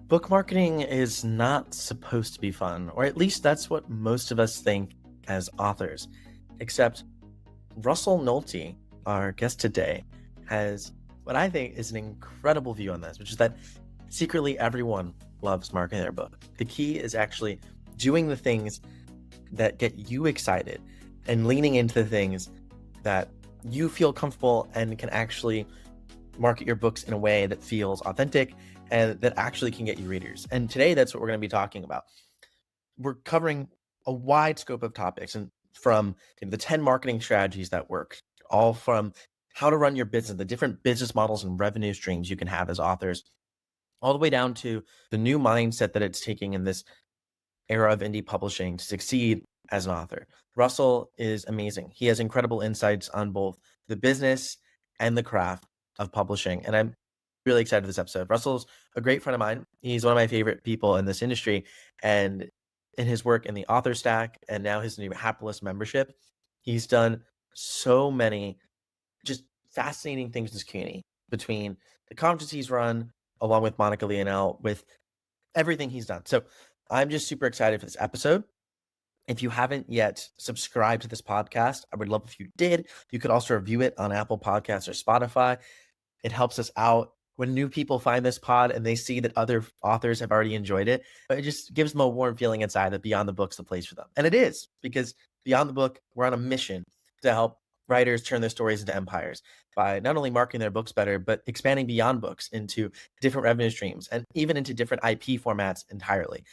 Book marketing is not supposed to be fun, or at least that's what most of us think as authors. Except Russell Nohelty, our guest today, has what I think is an incredible view on this, which is that secretly everyone loves marketing their book. The key is actually doing the things that get you excited and leaning into the things that you feel comfortable and can actually market your books in a way that feels authentic and that actually can get you readers. And today, that's what we're going to be talking about. We're covering a wide scope of topics, and from the 10 marketing strategies that work, all from how to run your business, the different business models and revenue streams you can have as authors, all the way down to the new mindset that it's taking in this era of indie publishing to succeed as an author. Russell is amazing. He has incredible insights on both the business and the craft of publishing. And I'm really excited for this episode. Russell's a great friend of mine. He's one of my favorite people in this industry. And in his work in the author stack and now his new Hapless membership, he's done so many just fascinating things in this community, between the conferences he's run, along with Monica Leonel, with everything he's done. So I'm just super excited for this episode. If you haven't yet subscribed to this podcast, I would love if you did. You could also review it on Apple Podcasts or Spotify. It helps us out when new people find this pod and they see that other authors have already enjoyed it. It just gives them a warm feeling inside that Beyond the Book's the place for them. And it is, because Beyond the Book, we're on a mission to help writers turn their stories into empires by not only marketing their books better, but expanding beyond books into different revenue streams and even into different IP formats entirely.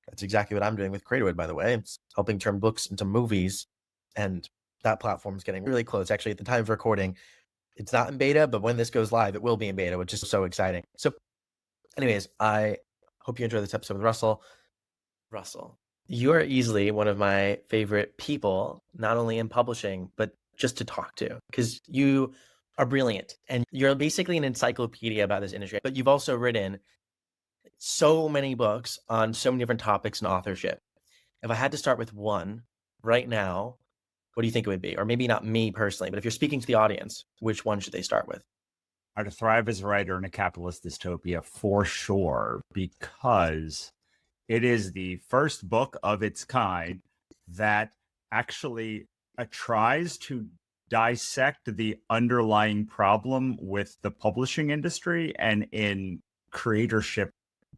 That's exactly what I'm doing with Creatorwood, by the way. It's helping turn books into movies, and that platform is getting really close. Actually, at the time of recording, it's not in beta, but when this goes live, it will be in beta, which is so exciting. So anyways, I hope you enjoy this episode with Russell. Russell, you are easily one of my favorite people, not only in publishing, but just to talk to, because you are brilliant and you're basically an encyclopedia about this industry, but you've also written so many books on so many different topics and authorship. If I had to start with one right now, what do you think it would be? Or maybe not me personally, but if you're speaking to the audience, which one should they start with? How to Thrive as a Writer in a Capitalist Dystopia, for sure, because it is the first book of its kind that actually tries to dissect the underlying problem with the publishing industry and in creatorship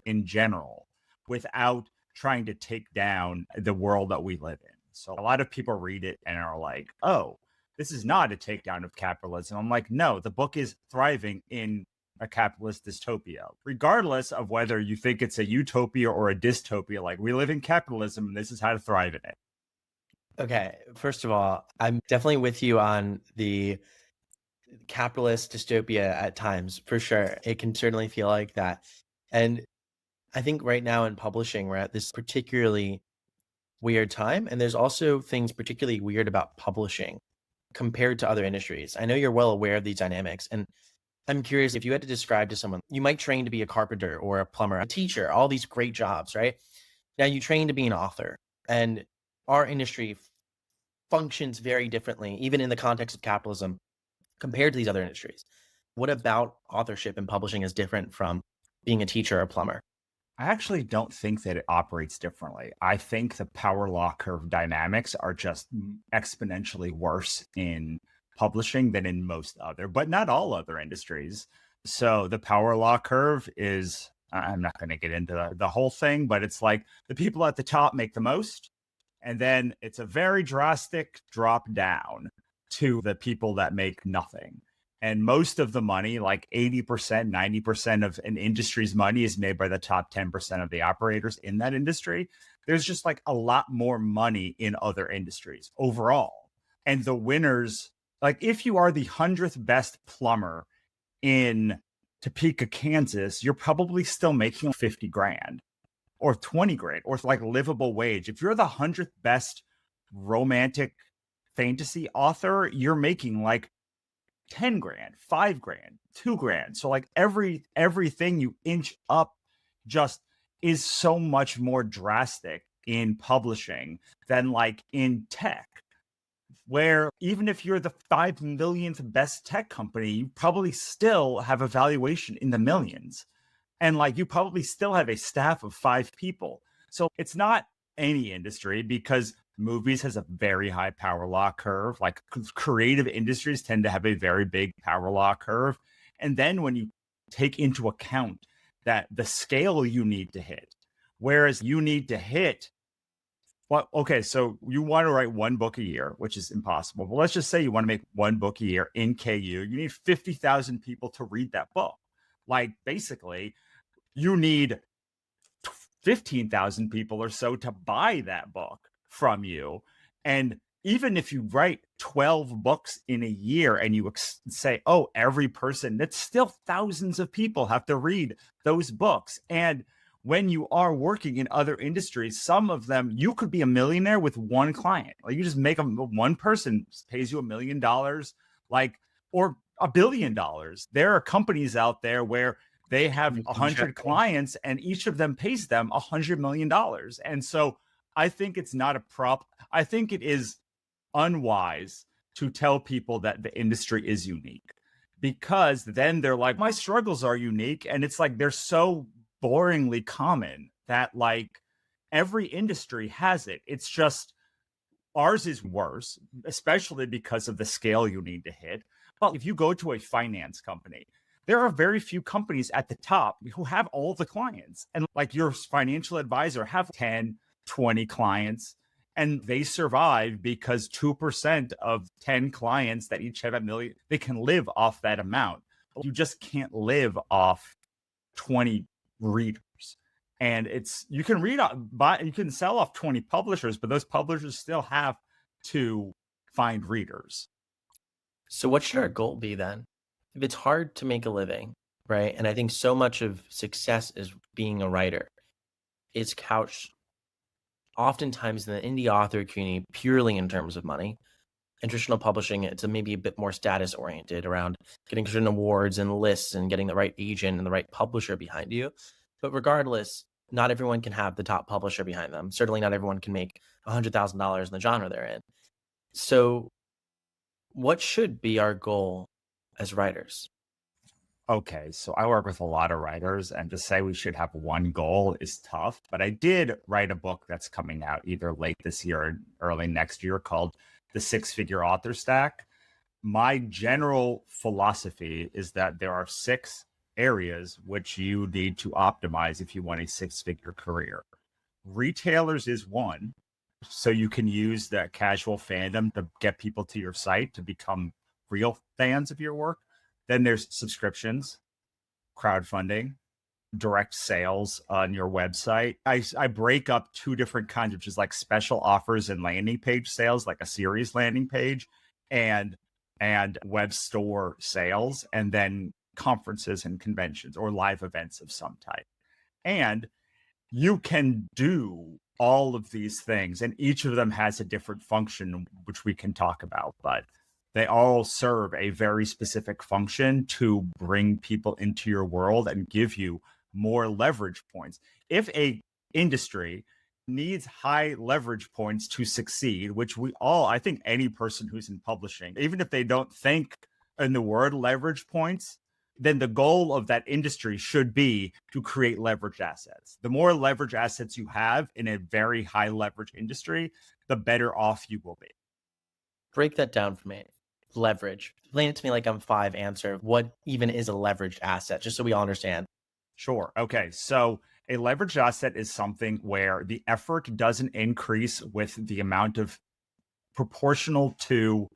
in general, without trying to take down the world that we live in. So a lot of people read it and are like, oh, this is not a takedown of capitalism. I'm like, no, the book is thriving in a capitalist dystopia, regardless of whether you think it's a utopia or a dystopia. Like, we live in capitalism and this is how to thrive in it. Okay, first of all, I'm definitely with you on the capitalist dystopia at times, for sure. It can certainly feel like that. And I think right now in publishing, we're at this particularly weird time. And there's also things particularly weird about publishing compared to other industries. I know you're well aware of these dynamics. And I'm curious, if you had to describe to someone, you might train to be a carpenter or a plumber, a teacher, all these great jobs, right? Now you train to be an author. And our industry functions very differently, even in the context of capitalism, compared to these other industries. What about authorship and publishing is different from being a teacher or a plumber? I actually don't think that it operates differently. I think the power law curve dynamics are just exponentially worse in publishing than in most other, but not all other industries. So the power law curve is, I'm not going to get into the whole thing, but it's like the people at the top make the most. And then it's a very drastic drop down to the people that make nothing. And most of the money, like 80%, 90% of an industry's money, is made by the top 10% of the operators in that industry. There's just like a lot more money in other industries overall. And the winners, like if you are the 100th best plumber in Topeka, Kansas, you're probably still making 50 grand or 20 grand or like livable wage. If you're the 100th best romantic fantasy author, you're making like 10 grand, 5 grand, 2 grand. So like everything you inch up just is so much more drastic in publishing than like in tech, where even if you're the 5 millionth best tech company, you probably still have a valuation in the millions. And like you probably still have a staff of 5 people. So it's not any industry, because movies has a very high power law curve. Like creative industries tend to have a very big power law curve. And then when you take into account that the scale you need to hit, whereas you need to hit, well, okay, so you want to write 1 book a year, which is impossible. But let's just say you want to make 1 book a year in KU. You need 50,000 people to read that book. Like basically, you need 15,000 people or so to buy that book from you. And even if you write 12 books in a year and you say, oh, every person, that's still thousands of people have to read those books. And when you are working in other industries, some of them, you could be a millionaire with 1 client. Like you just make one person pays you $1 million, like, or $1 billion. There are companies out there where they have 100 clients and each of them pays them $100 million. And so I think it's not a prop. I think it is unwise to tell people that the industry is unique, because then they're like, my struggles are unique. And it's like, they're so boringly common that like every industry has it. It's just ours is worse, especially because of the scale you need to hit. But if you go to a finance company, there are very few companies at the top who have all the clients. And like your financial advisor have 10, 20 clients, and they survive because 2% of 10 clients that each have $1 million, they can live off that amount. You just can't live off 20 readers. And it's, you can you can sell off 20 publishers, but those publishers still have to find readers. So what should our goal be then? If it's hard to make a living, right? And I think so much of success is being a writer. It's couched oftentimes in the indie author community purely in terms of money. In traditional publishing, it's maybe a bit more status oriented around getting certain awards and lists and getting the right agent and the right publisher behind you. But regardless, not everyone can have the top publisher behind them. Certainly not everyone can make $100,000 in the genre they're in. So what should be our goal as writers? Okay, so I work with a lot of writers, and to say we should have one goal is tough. But I did write a book that's coming out either late this year or early next year called The 6-Figure Author Stack. My general philosophy is that there are 6 areas which you need to optimize if you want a 6-figure career. Retailers is one, so you can use that casual fandom to get people to your site to become real fans of your work. Then there's subscriptions, crowdfunding, direct sales on your website. I break up 2 different kinds, which is like special offers and landing page sales, like a series landing page, and web store sales, and then conferences and conventions or live events of some type. And you can do all of these things, and each of them has a different function, which we can talk about, but they all serve a very specific function to bring people into your world and give you more leverage points. If a industry needs high leverage points to succeed, which we all, I think any person who's in publishing, even if they don't think in the word leverage points, then the goal of that industry should be to create leverage assets. The more leverage assets you have in a very high leverage industry, the better off you will be. Break that down for me. Leverage. Explain it to me like I'm 5 answer. What even is a leveraged asset? Just so we all understand. Sure. Okay. So a leveraged asset is something where the effort doesn't increase with the amount of proportional to,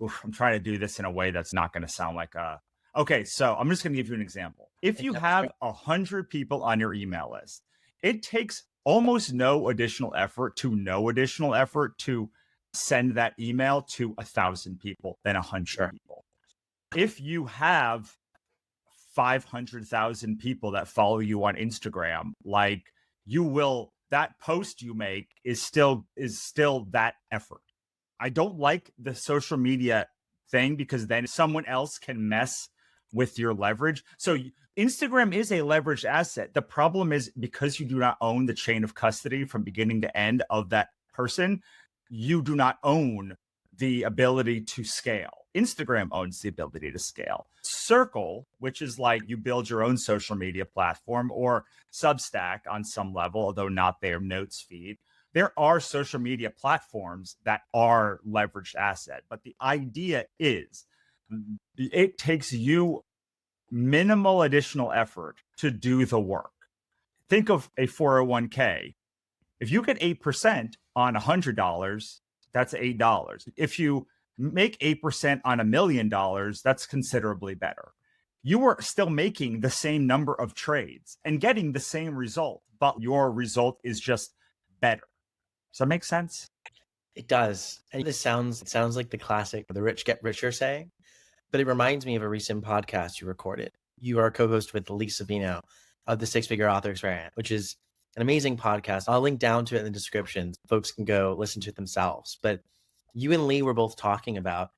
I'm trying to do this in a way that's not going to sound like a, okay. So I'm just going to give you an example. If you have 100 people on your email list, it takes almost no additional effort to send that email to 1,000 people than 100 people. If you have 500,000 people that follow you on Instagram, like you will, that post you make is still that effort. I don't like the social media thing because then someone else can mess with your leverage. So Instagram is a leveraged asset. The problem is because you do not own the chain of custody from beginning to end of that person, you do not own the ability to scale. Instagram owns the ability to scale. Circle, which is like you build your own social media platform, or Substack on some level, although not their notes feed. There are social media platforms that are leveraged asset, but the idea is it takes you minimal additional effort to do the work. Think of a 401k. If you get 8% on $100, that's $8. If you make 8% on $1 million, that's considerably better. You are still making the same number of trades and getting the same result, but your result is just better. Does that make sense? It does. And it sounds like the classic, the rich get richer saying, but it reminds me of a recent podcast you recorded. You are a co-host with Lisa Vino of the Six Figure Author Experiment, which is an amazing podcast. I'll link down to it in the description. Folks can go listen to it themselves. But you and Lee were both talking about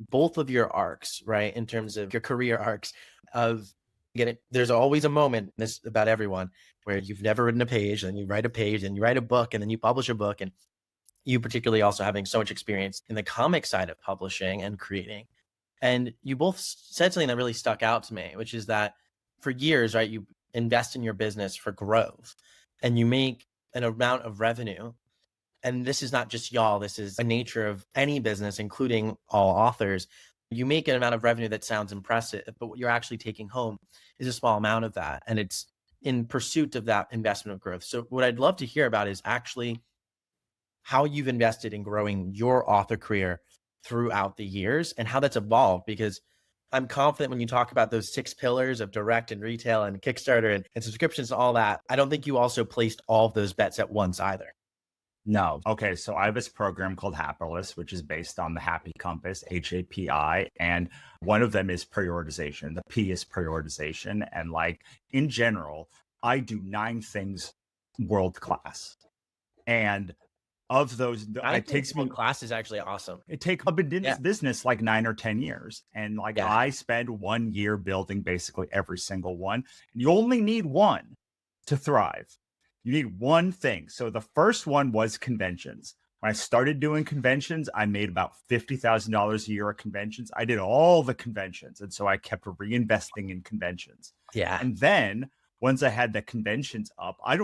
both of your arcs, right? In terms of your career arcs of getting, there's always a moment, this about everyone, where you've never written a page, and you write a page, and you write a book, and then you publish a book. And you particularly also having so much experience in the comic side of publishing and creating. And you both said something that really stuck out to me, which is that for years, right, you invest in your business for growth and you make an amount of revenue. And this is not just y'all, this is a nature of any business, including all authors. You make an amount of revenue that sounds impressive, but what you're actually taking home is a small amount of that. And it's in pursuit of that investment of growth. So what I'd love to hear about is actually how you've invested in growing your author career throughout the years and how that's evolved, because I'm confident when you talk about those 6 pillars of direct and retail and Kickstarter and subscriptions and all that, I don't think you also placed all of those bets at once either. No. Okay. So I have this program called Happiless, which is based on the Happy Compass, HAPI. And one of them is prioritization. The P is prioritization. And like in general, I do 9 things world class. And of those, it takes me class is actually awesome. It takes a business like 9 or 10 years. And like I spend 1 year building basically every single one. And you only need one to thrive. You need one thing. So the first one was conventions. When I started doing conventions, I made about $50,000 a year at conventions. I did all the conventions. And so I kept reinvesting in conventions. Yeah. And then once I had the conventions up, I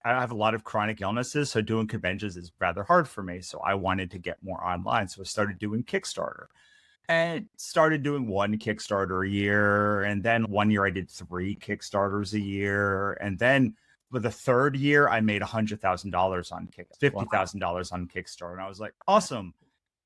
have a lot of chronic illnesses. So doing conventions is rather hard for me. So I wanted to get more online. So I started doing Kickstarter. And started doing 1 Kickstarter a year. And then 1 year I did 3 Kickstarters a year. And then for the 3rd year, I made $100,000 on $50,000 on Kickstarter. And I was like, awesome.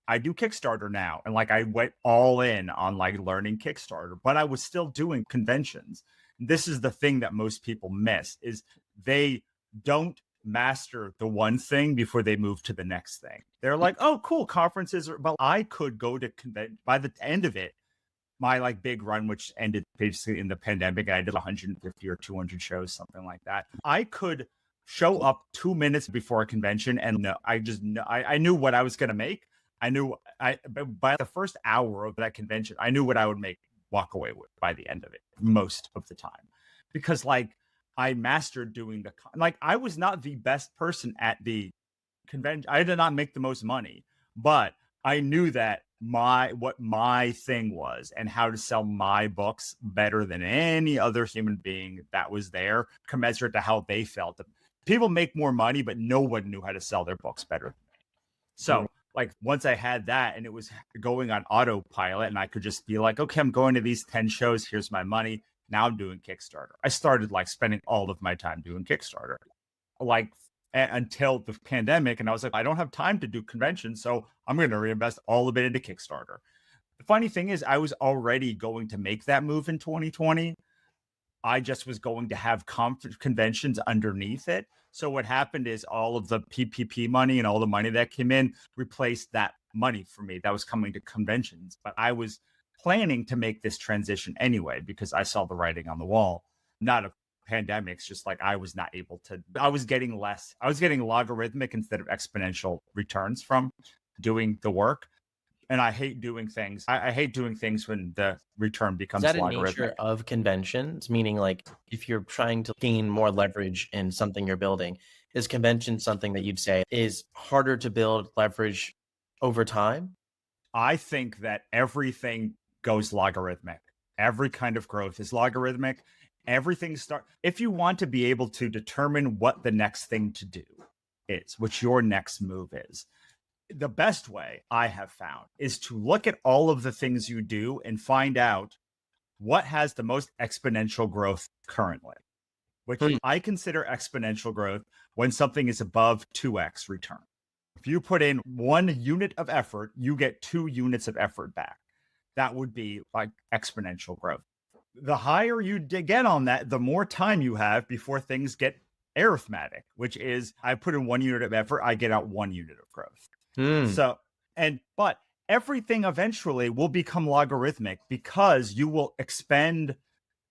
I do Kickstarter now. And like I went all in on like learning Kickstarter, but I was still doing conventions. This is the thing that most people miss, is they don't master the one thing before they move to the next thing. They're like, oh, cool, conferences. But I could go to convention. By the end of it, my like big run, which ended basically in the pandemic, and I did 150 or 200 shows, something like that. I could show up 2 minutes before a convention, and I knew what I was going to make. By the first hour of that convention, I knew what I would walk away with by the end of it, most of the time, because like I mastered doing I was not the best person at the convention. I did not make the most money, but I knew that what my thing was and how to sell my books better than any other human being that was there, commensurate to how they felt. People make more money, but no one knew how to sell their books better than me. So like once I had that and it was going on autopilot and I could just be like, okay, I'm going to these 10 shows. Here's my money. Now I'm doing Kickstarter. I started like spending all of my time doing Kickstarter, like until the pandemic. And I was like, I don't have time to do conventions, so I'm going to reinvest all of it into Kickstarter. The funny thing is I was already going to make that move in 2020. I just was going to have conventions underneath it. So what happened is all of the PPP money and all the money that came in replaced that money for me that was coming to conventions. But I was planning to make this transition anyway, because I saw the writing on the wall, not of pandemics, just like I was not able to, I was getting logarithmic instead of exponential returns from doing the work. And I hate doing things. I hate doing things when the return becomes logarithmic. Is that a nature of conventions? Meaning like if you're trying to gain more leverage in something you're building, is convention something that you'd say is harder to build leverage over time? I think that everything goes logarithmic. Every kind of growth is logarithmic. If you want to be able to determine what the next thing to do is, which your next move is, the best way I have found is to look at all of the things you do and find out what has the most exponential growth currently, which I consider exponential growth when something is above 2x return. If you put in 1 unit of effort, you get 2 units of effort back. That would be like exponential growth. The higher you get on that, the more time you have before things get arithmetic, which is I put in 1 unit of effort, I get out 1 unit of growth. But everything eventually will become logarithmic because you will expend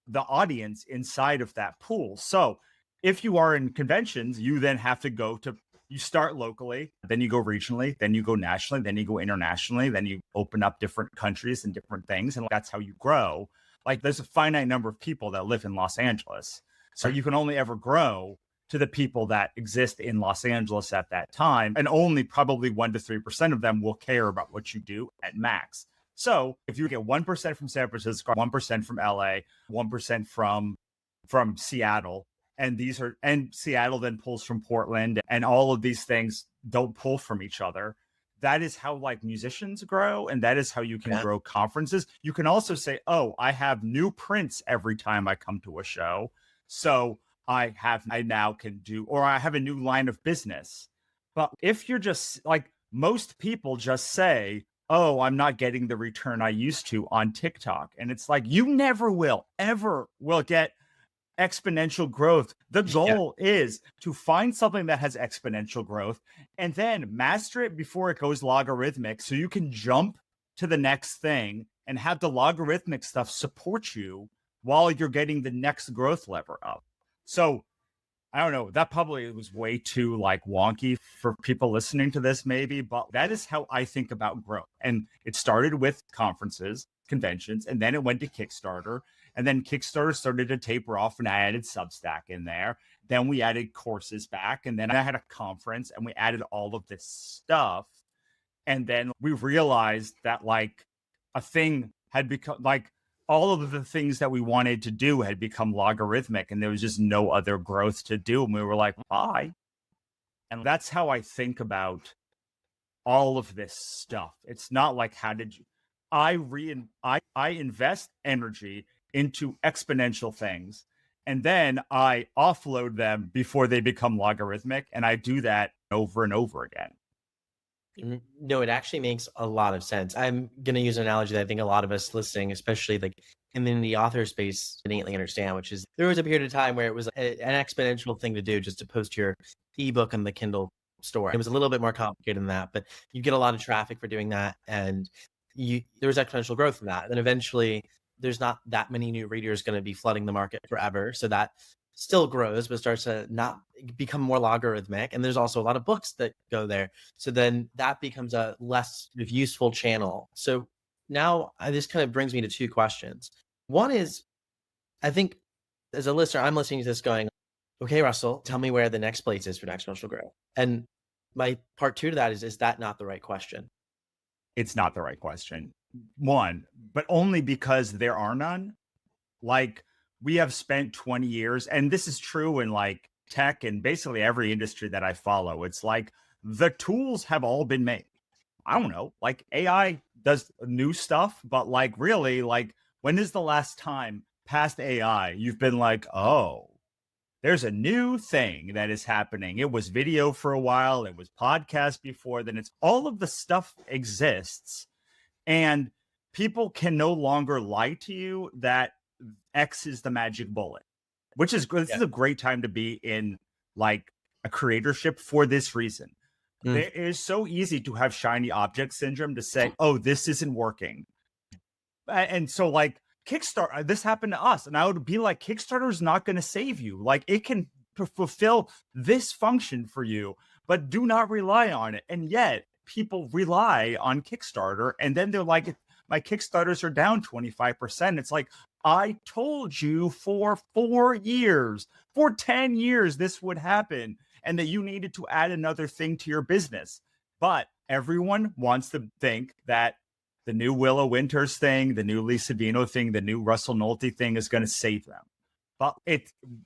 the audience inside of that pool. So if you are in conventions, you then have to you start locally, then you go regionally, then you go nationally, then you go internationally, then you open up different countries and different things. And that's how you grow. Like there's a finite number of people that live in Los Angeles. So you can only ever grow to the people that exist in Los Angeles at that time. And only probably 1 to 3% of them will care about what you do at max. So if you get 1% from San Francisco, 1% from LA, 1% from Seattle, and Seattle then pulls from Portland, and all of these things don't pull from each other. That is how like musicians grow, and that is how you can grow conferences. You can also say, oh, I have new prints every time I come to a show. So I have a new line of business. But if you're just like, most people just say, oh, I'm not getting the return I used to on TikTok. And it's like, you never will, ever will get exponential growth. The goal is to find something that has exponential growth and then master it before it goes logarithmic, so you can jump to the next thing and have the logarithmic stuff support you while you're getting the next growth lever up. So I don't know, that probably was way too like wonky for people listening to this maybe, but that is how I think about growth. And it started with conferences, conventions, and then it went to Kickstarter. And then Kickstarter started to taper off, and I added Substack in there. Then we added courses back, and then I had a conference, and we added all of this stuff. And then we realized that like a thing had become like, all of the things that we wanted to do had become logarithmic, and there was just no other growth to do. And we were like, bye. And that's how I think about all of this stuff. It's not like, I invest energy into exponential things, and then I offload them before they become logarithmic. And I do that over and over again. No, it actually makes a lot of sense. I'm going to use an analogy that I think a lot of us listening, especially like in the author space, innately understand, which is there was a period of time where it was an exponential thing to do just to post your ebook on the Kindle store. It was a little bit more complicated than that, but you get a lot of traffic for doing that. And there was exponential growth in that. And then eventually there's not that many new readers going to be flooding the market forever. So that still grows, but starts to not become more logarithmic. And there's also a lot of books that go there. So then that becomes a less useful channel. So now this kind of brings me to 2 questions. One is, I think as a listener, I'm listening to this going, okay, Russell, tell me where the next place is for exponential growth. And my part 2 to that is that not the right question? It's not the right question. One, but only because there are none. Like, we have spent 20 years, and this is true in like tech and basically every industry that I follow. It's like the tools have all been made. I don't know, like AI does new stuff, but like really, like when is the last time past AI you've been like, oh, there's a new thing that is happening. It was video for a while, it was podcast before, then it's all of the stuff exists, and people can no longer lie to you that X is the magic bullet, which is good. This is a great time to be in like a creatorship for this reason. It is so easy to have shiny object syndrome, to say, oh, this isn't working. And so like Kickstarter, this happened to us. And I would be like, Kickstarter is not going to save you. Like, it can fulfill this function for you, but do not rely on it. And yet people rely on Kickstarter. And then they're like, my Kickstarters are down 25%. It's like, I told you for 4 years, for 10 years, this would happen, and that you needed to add another thing to your business. But everyone wants to think that the new Willow Winters thing, the new Lisa Dino thing, the new Russell Nohelty thing is going to save them. But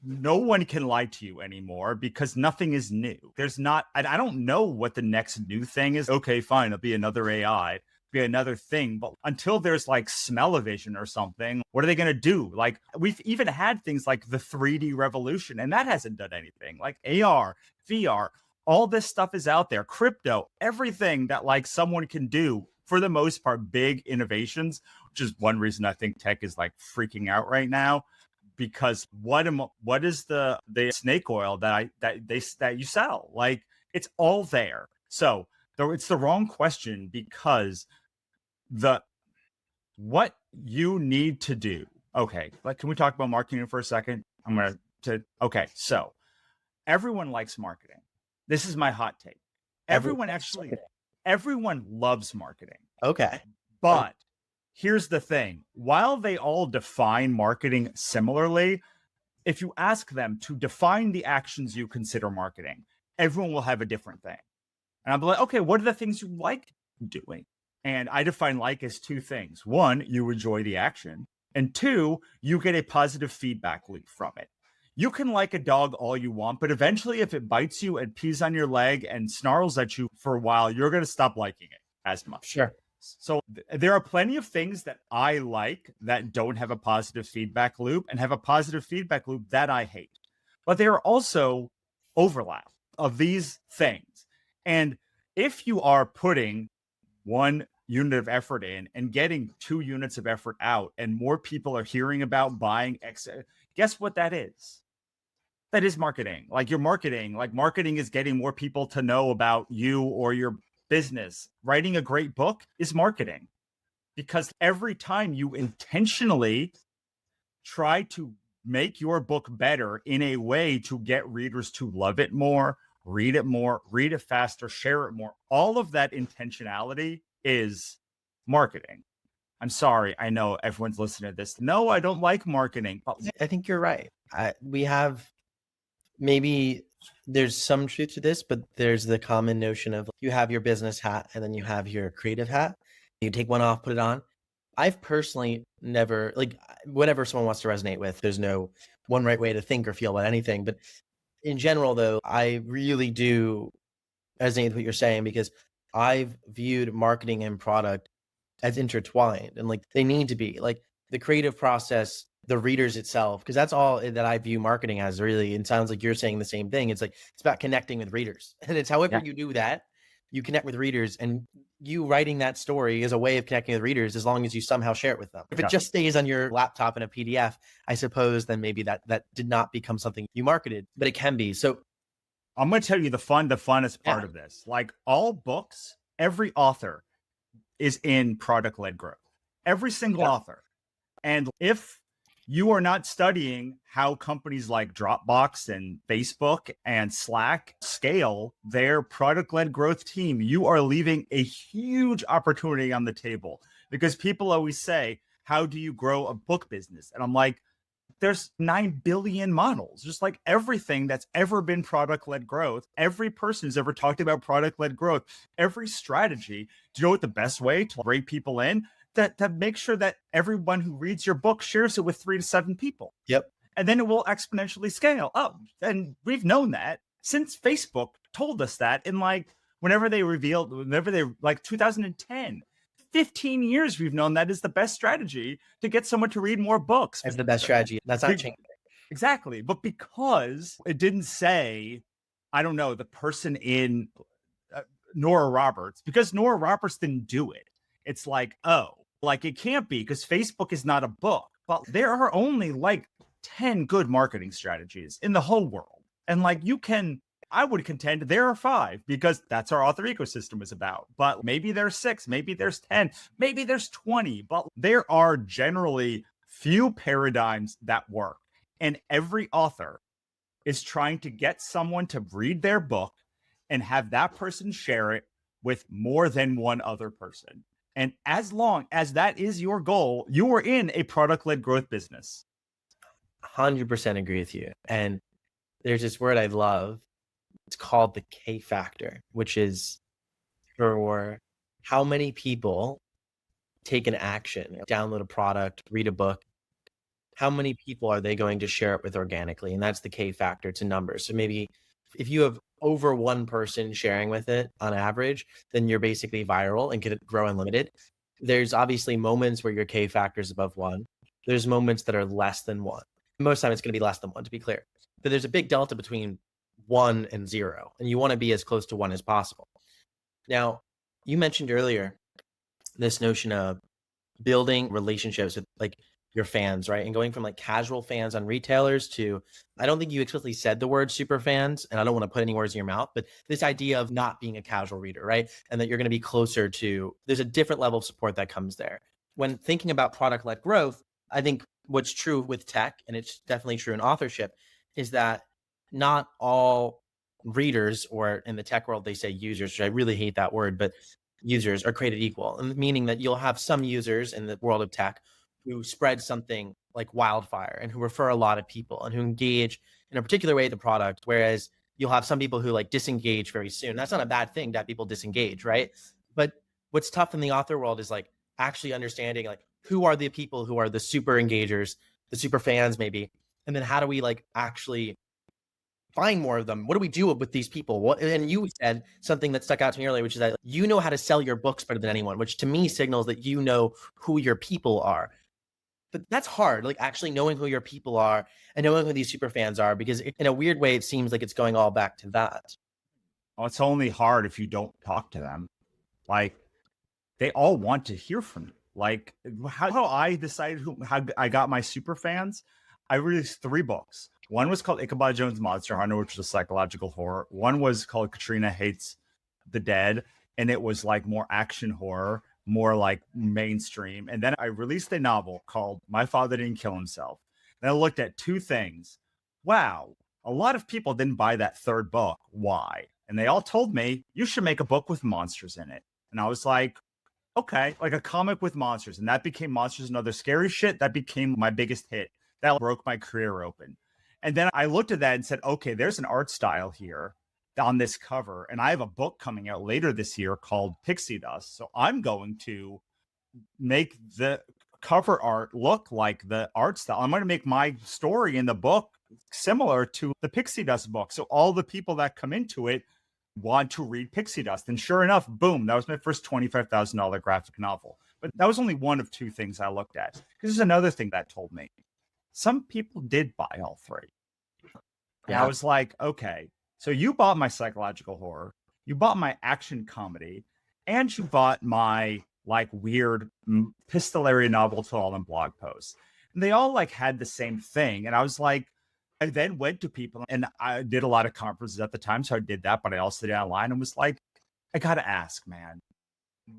no one can lie to you anymore because nothing is new. There's not, I don't know what the next new thing is. Okay, fine, it'll be another AI, be another thing. But until there's like smell-o-vision or something, what are they going to do? Like we've even had things like the 3D revolution, and that hasn't done anything. Like AR, VR, all this stuff is out there. Crypto, everything that like someone can do, for the most part, big innovations, which is one reason I think tech is like freaking out right now. Because what is the snake oil that you sell? Like it's all there. So it's the wrong question because what you need to do. Okay, like can we talk about marketing for a second? Okay, so everyone likes marketing. This is my hot take. Everyone loves marketing. Okay. But here's the thing. While they all define marketing similarly, if you ask them to define the actions you consider marketing, everyone will have a different thing. And I'll be like, okay, what are the things you like doing? And I define like as two things. One, you enjoy the action. And two, you get a positive feedback loop from it. You can like a dog all you want, but eventually if it bites you and pees on your leg and snarls at you for a while, you're going to stop liking it as much. Sure. So there are plenty of things that I like that don't have a positive feedback loop and have a positive feedback loop that I hate. But there are also overlap of these things. And if you are putting 1 unit of effort in and getting 2 units of effort out and more people are hearing about buying X, guess what that is? That is marketing. Like your marketing, like marketing is getting more people to know about you or your business. Writing a great book is marketing because every time you intentionally try to make your book better in a way to get readers to love it more, read it faster, share it more, all of that intentionality is marketing. I'm sorry. I know everyone's listening to this. No, I don't like marketing. I think you're right. We have maybe there's some truth to this, but there's the common notion of you have your business hat and then you have your creative hat. You take one off, put it on. I've personally never, like, whatever someone wants to resonate with, there's no one right way to think or feel about anything. But in general, though, I really do resonate with what you're saying because I've viewed marketing and product as intertwined and like they need to be. Like the creative process, the readers itself, because that's all that I view marketing as really. It sounds like you're saying the same thing. It's like, it's about connecting with readers. And it's however you do that, you connect with readers, and you writing that story is a way of connecting with readers as long as you somehow share it with them. If it just stays on your laptop in a PDF, I suppose then maybe that did not become something you marketed, but it can be. So I'm going to tell you the funnest part of this. Like all books, every author is in product-led growth. Every single author. And if you are not studying how companies like Dropbox and Facebook and Slack scale their product-led growth team, you are leaving a huge opportunity on the table. Because people always say, how do you grow a book business? And I'm like, there's 9 billion models, just like everything that's ever been product-led growth. Every person who's ever talked about product-led growth, every strategy. Do you know what the best way to bring people in? To make sure that everyone who reads your book shares it with 3 to 7 people. Yep. And then it will exponentially scale. Oh, and we've known that since Facebook told us that in whenever they 2010. 15 years we've known that is the best strategy to get someone to read more books. It's the best strategy. That's not changing. Exactly. But because it didn't say, I don't know, the person in Nora Roberts, because Nora Roberts didn't do it. It's like, oh, like it can't be because Facebook is not a book. But there are only 10 good marketing strategies in the whole world. And I would contend there are 5 because that's our author ecosystem is about. But maybe there's 6, maybe there's 10, maybe there's 20. But there are generally few paradigms that work. And every author is trying to get someone to read their book and have that person share it with more than one other person. And as long as that is your goal, you are in a product-led growth business. 100% agree with you. And there's this word I love. It's called the K factor, which is for how many people take an action, download a product, read a book, how many people are they going to share it with organically? And that's the K factor to numbers. So maybe if you have over one person sharing with it on average, then you're basically viral and can grow unlimited. There's obviously moments where your K factor is above one. There's moments that are less than one. Most time it's going to be less than one, to be clear. But there's a big delta between 1 and 0, and you want to be as close to 1 as possible. Now, you mentioned earlier this notion of building relationships with like your fans, right? And going from like casual fans on retailers to, I don't think you explicitly said the word super fans, and I don't want to put any words in your mouth, but this idea of not being a casual reader, right? And that you're going to be closer to, there's a different level of support that comes there. When thinking about product-led growth, I think what's true with tech, and it's definitely true in authorship, is that not all readers, or in the tech world, they say users, which I really hate that word, but users are created equal, and meaning that you'll have some users in the world of tech who spread something like wildfire and who refer a lot of people and who engage in a particular way the product, whereas you'll have some people who like disengage very soon. That's not a bad thing that people disengage, right? But what's tough in the author world is like actually understanding like who are the people who are the super engagers, the super fans maybe, and then how do we like actually find more of them? What do we do with these people? And you said something that stuck out to me earlier, which is that you know how to sell your books better than anyone, which to me signals that you know who your people are. But that's hard, like actually knowing who your people are and knowing who these super fans are, because in a weird way, it seems like it's going all back to that. Well, it's only hard if you don't talk to them. Like, they all want to hear from you. Like, how I decided how I got my super fans, I released 3 books. One was called Ichabod Jones Monster Hunter, which was a psychological horror. One was called Katrina Hates the Dead, and it was like more action horror, more like mainstream. And then I released a novel called My Father Didn't Kill Himself. And I looked at 2 things. Wow, a lot of people didn't buy that 3rd book. Why? And they all told me, you should make a book with monsters in it. And I was like, okay, like a comic with monsters. And that became Monsters and Other Scary Shit. That became my biggest hit. That broke my career open. And then I looked at that and said, okay, there's an art style here on this cover. And I have a book coming out later this year called Pixie Dust. So I'm going to make the cover art look like the art style. I'm going to make my story in the book similar to the Pixie Dust book. So all the people that come into it want to read Pixie Dust. And sure enough, boom, that was my first $25,000 graphic novel. But that was only one of 2 things I looked at. Because there's another thing that told me. Some people did buy all 3. And I was like, okay, so you bought my psychological horror, you bought my action comedy, and you bought my like weird epistolary novel to all in blog posts. And they all like had the same thing. And I was like, I then went to people, and I did a lot of conferences at the time. So I did that, but I also did online and was like, I got to ask, man,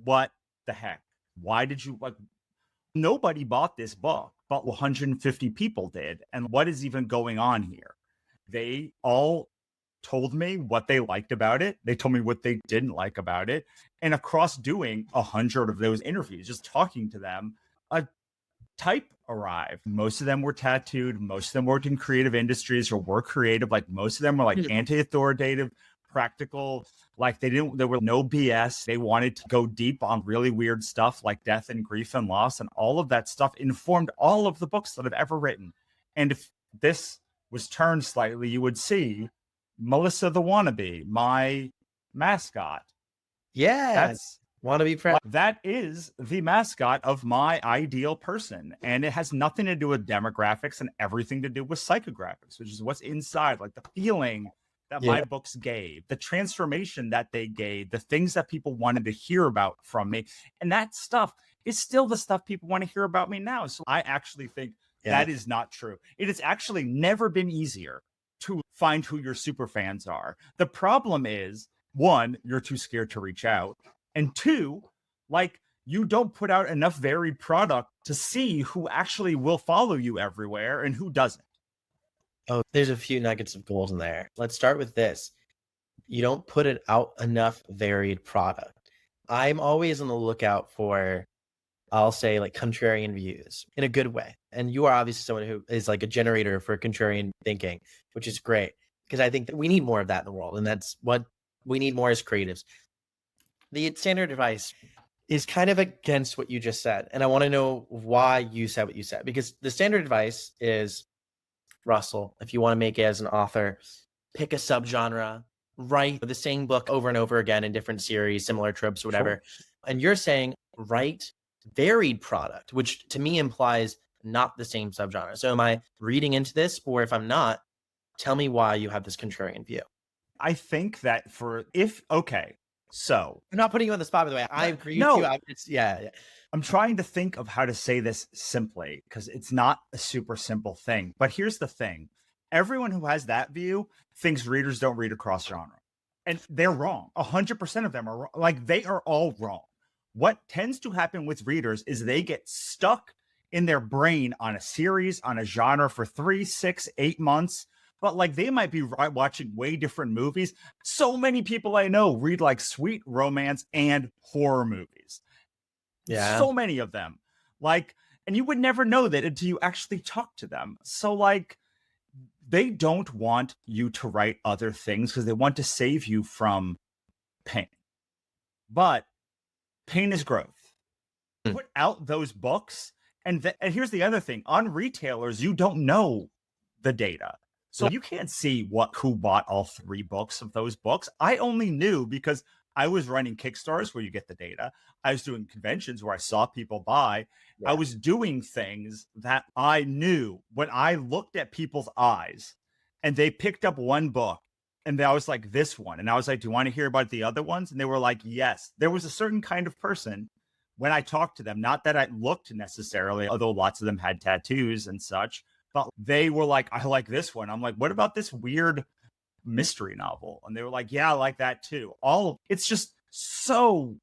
what the heck? Why did you like? Nobody bought this book, but 150 people did. And what is even going on here? They all told me what they liked about it. They told me what they didn't like about it. And across doing 100 of those interviews, just talking to them, a type arrived. Most of them were tattooed. Most of them worked in creative industries or were creative. Like most of them were like anti-authoritative, practical. Like there were no BS. They wanted to go deep on really weird stuff like death and grief and loss. And all of that stuff informed all of the books that I've ever written. And if this was turned slightly, you would see Melissa the Wannabe, my mascot. Yeah. That's Wannabe friend. That is the mascot of my ideal person. And it has nothing to do with demographics and everything to do with psychographics, which is what's inside, like the feeling that my books gave, the transformation that they gave, the things that people wanted to hear about from me. And that stuff is still the stuff people want to hear about me now. So I actually think that is not true. It has actually never been easier to find who your super fans are. The problem is, 1, you're too scared to reach out. And 2, like you don't put out enough varied product to see who actually will follow you everywhere and who doesn't. Oh, there's a few nuggets of gold in there. Let's start with this. You don't put it out enough varied product. I'm always on the lookout for, I'll say, like contrarian views in a good way. And you are obviously someone who is like a generator for contrarian thinking, which is great because I think that we need more of that in the world. And that's what we need more as creatives. The standard advice is kind of against what you just said. And I want to know why you said what you said, because the standard advice is, Russell, if you want to make it as an author, pick a subgenre, write the same book over and over again in different series, similar tropes, or whatever. Sure. And you're saying write varied product, which to me implies not the same subgenre. So am I reading into this? Or if I'm not, tell me why you have this contrarian view. I think that so I'm not putting you on the spot, by the way. I agree no, with you. I'm trying to think of how to say this simply, because it's not a super simple thing. But here's the thing. Everyone who has that view thinks readers don't read across genre. And they're wrong. 100% of them are wrong. Like, they are all wrong. What tends to happen with readers is they get stuck in their brain on a series, on a genre for 3, 6, 8 months. But like, they might be watching way different movies. So many people I know read like sweet romance and horror movies. Yeah. So many of them. Like, and you would never know that until you actually talk to them. So like, they don't want you to write other things because they want to save you from pain. But pain is growth. Put out those books. And here's the other thing. On retailers, you don't know the data. So you can't see who bought all 3 books of those books. I only knew because I was running Kickstarters where you get the data. I was doing conventions where I saw people buy. Yeah. I was doing things that I knew when I looked at people's eyes and they picked up one book and I was like, this one. And I was like, do you want to hear about the other ones? And they were like, yes. There was a certain kind of person when I talked to them, not that I looked necessarily, although lots of them had tattoos and such, but they were like, I like this one. I'm like, what about this weird mystery novel? And they were like, yeah, I like that too. It's just so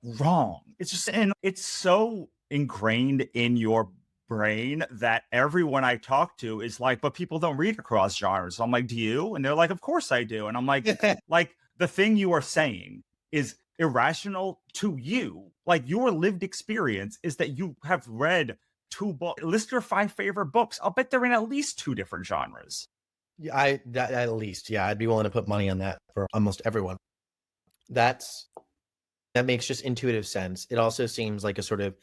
wrong. It's so ingrained in your brain that everyone I talk to is like, but people don't read across genres. So I'm like, do you? And they're like, of course I do. And I'm like, like, the thing you are saying is irrational to you. Like, your lived experience is that you have read 2 books. List your 5 favorite books. I'll bet they're in at least 2 different genres. Yeah, at least, yeah, I'd be willing to put money on that for almost everyone. That makes just intuitive sense. It also seems like a sort of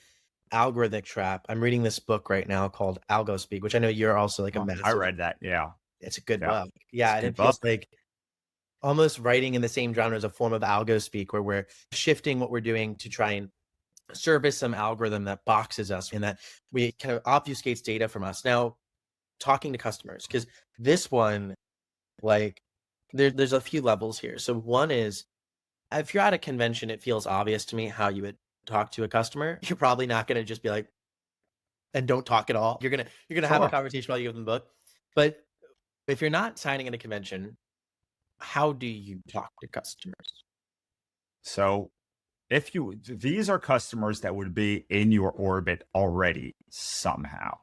algorithmic trap. I'm reading this book right now called Algo Speak, which I know you're also like a massive. I read that. Yeah, it's a good book. Yeah, and it feels like almost writing in the same genre as a form of algo speak, where we're shifting what we're doing to try and service some algorithm that boxes us and that we kind of obfuscates data from us. Now, talking to customers, because this one, like, there's a few levels here. So one is, if you're at a convention, it feels obvious to me how you would talk to a customer. You're probably not going to just be like, and don't talk at all. You're gonna have a conversation while you give them the book. But if you're not signing at a convention, how do you talk to customers? So these are customers that would be in your orbit already somehow,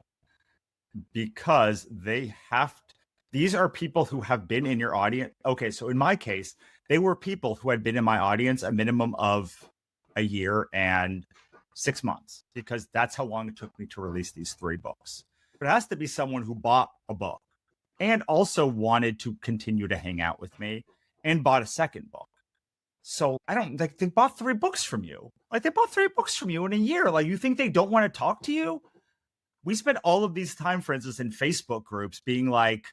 because these are people who have been in your audience. Okay, so in my case, they were people who had been in my audience a minimum of a year and 6 months, because that's how long it took me to release these 3 books. But it has to be someone who bought a book and also wanted to continue to hang out with me and bought a second book. So they bought 3 books from you. Like, they bought 3 books from you in a year. Like, you think they don't want to talk to you? We spent all of these time, for instance, in Facebook groups being like,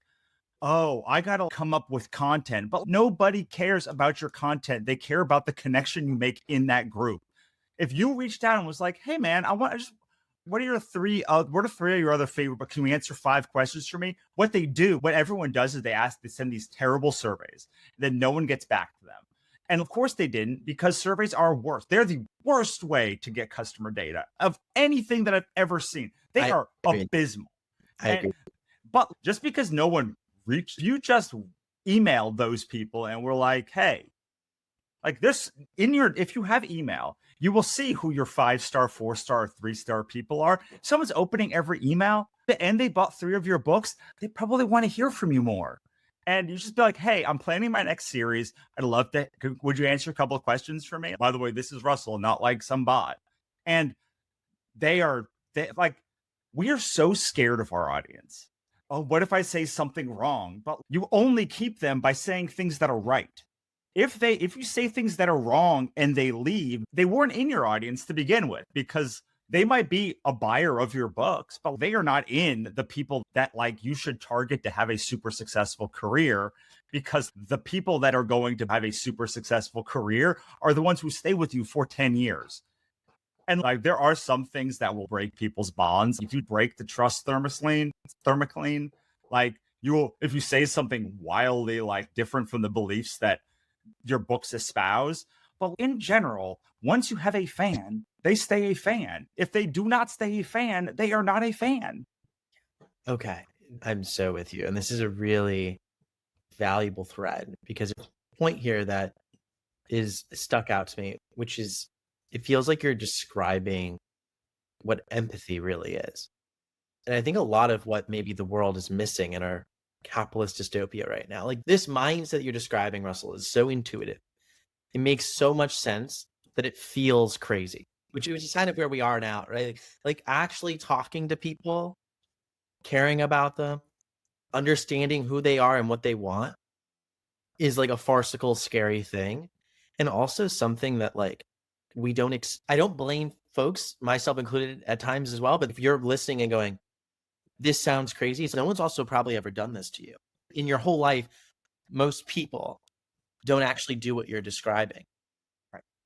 oh, I got to come up with content, but nobody cares about your content. They care about the connection you make in that group. If you reached out and was like, hey man, what are 3 of your other favorite books? Can we answer 5 questions for me? What everyone does is they send these terrible surveys, then no one gets back to them. And of course they didn't, because surveys are worse. They're the worst way to get customer data of anything that I've ever seen. They are abysmal. I agree. But just because no one reached, you just emailed those people and were like, hey, like this, if you have email, you will see who your 5-star, 4-star, 3-star people are. If someone's opening every email and they bought 3 of your books, they probably want to hear from you more. And you just be like, hey, I'm planning my next series. I'd love to, would you answer a couple of questions for me? By the way, this is Russell, not like some bot. And we are so scared of our audience. Oh, what if I say something wrong? But you only keep them by saying things that are right. if you say things that are wrong and they leave, they weren't in your audience to begin with, because they might be a buyer of your books, but they are not in the people that like you should target to have a super successful career, because the people that are going to have a super successful career are the ones who stay with you for 10 years. And like there are some things that will break people's bonds. If you break the trust thermocline, like you will, if you say something wildly like different from the beliefs that your books espouse. But in general, once you have a fan, they stay a fan. If they do not stay a fan, they are not a fan. Okay, I'm so with you. And this is a really valuable thread, because a point here that is stuck out to me, which is it feels like you're describing what empathy really is. And I think a lot of what maybe the world is missing in our capitalist dystopia right now, like this mindset that you're describing, Russell, is so intuitive. It makes so much sense that it feels crazy, which is kind of where we are now, right? Like actually talking to people, caring about them, understanding who they are and what they want is like a farcical, scary thing. And also something that like we don't, I don't blame folks, myself included at times as well. But if you're listening and going, this sounds crazy, so no one's also probably ever done this to you. In your whole life, most people don't actually do what you're describing.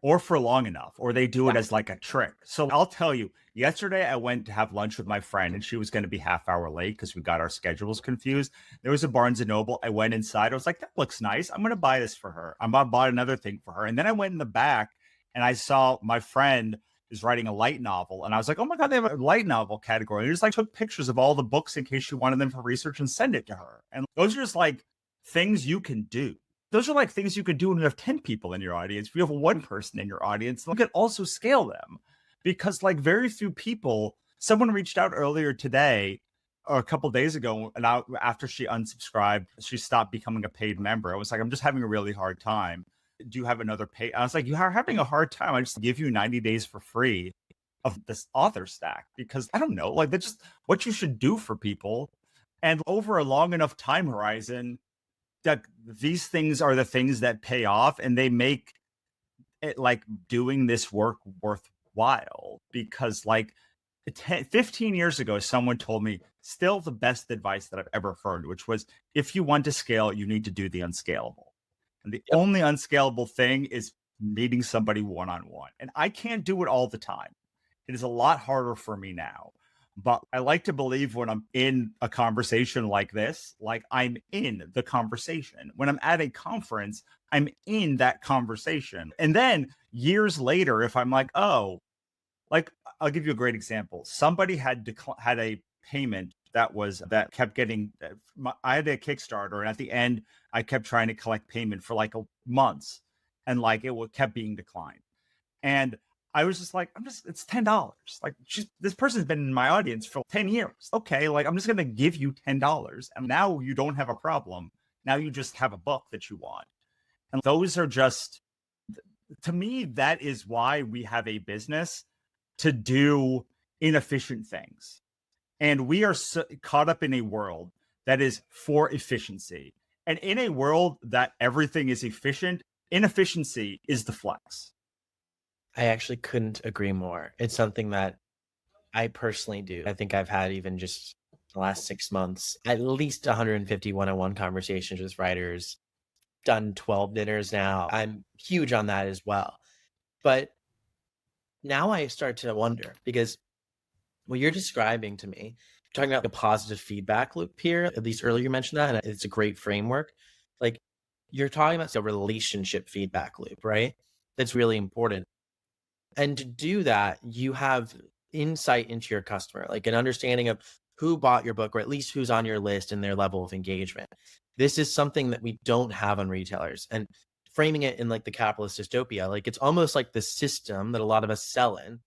Or for long enough, or they do it as like a trick. So I'll tell you, yesterday I went to have lunch with my friend and she was going to be half hour late because we got our schedules confused. There was a Barnes and Noble. I went inside. I was like, that looks nice. I'm going to buy this for her. I'm going to buy another thing for her. And then I went in the back and I saw my friend is writing a light novel. And I was like, oh my God, they have a light novel category. And I just like took pictures of all the books in case she wanted them for research and send it to her. And those are just like things you can do. Those are like things you could do when you have 10 people in your audience. If you have one person in your audience, you can also scale them, because like very few people, someone reached out earlier today or a couple days ago, and after she unsubscribed, she stopped becoming a paid member. I was like, I'm just having a really hard time. Do you have another pay? I was like, you are having a hard time. I just give you 90 days for free of this author stack, because I don't know, like that's just what you should do for people. And over a long enough time horizon, that these things are the things that pay off, and they make it like doing this work worthwhile. Because like 15 years ago, someone told me still the best advice that I've ever heard, which was, if you want to scale, you need to do the unscalable. And the only unscalable thing is meeting somebody one-on-one. And I can't do it all the time. It is a lot harder for me now. But I like to believe when I'm in a conversation like this, like I'm in the conversation. When I'm at a conference, I'm in that conversation. And then years later, if I'm like, oh, like I'll give you a great example. Somebody had a payment that kept getting. I had a Kickstarter, and at the end, I kept trying to collect payment for like months, and like kept being declined. And I was just like, it's $10. Like this person's been in my audience for 10 years. Okay. Like I'm just going to give you $10. And now you don't have a problem. Now you just have a book that you want. And those are just, to me, that is why we have a business, to do inefficient things. And we are caught up in a world that is for efficiency. And in a world that everything is efficient, inefficiency is the flex. I actually couldn't agree more. It's something that I personally do. I think I've had, even just the last 6 months, at least 150 one-on-one conversations with writers, done 12 dinners now. I'm huge on that as well. But now I start to wonder, because what you're describing to me, you're talking about the positive feedback loop here, at least earlier you mentioned that, and it's a great framework. Like you're talking about the relationship feedback loop, right? That's really important. And to do that, you have insight into your customer, like an understanding of who bought your book, or at least who's on your list and their level of engagement. This is something that we don't have on retailers. And framing it in like the capitalist dystopia, like it's almost like the system that a lot of us sell in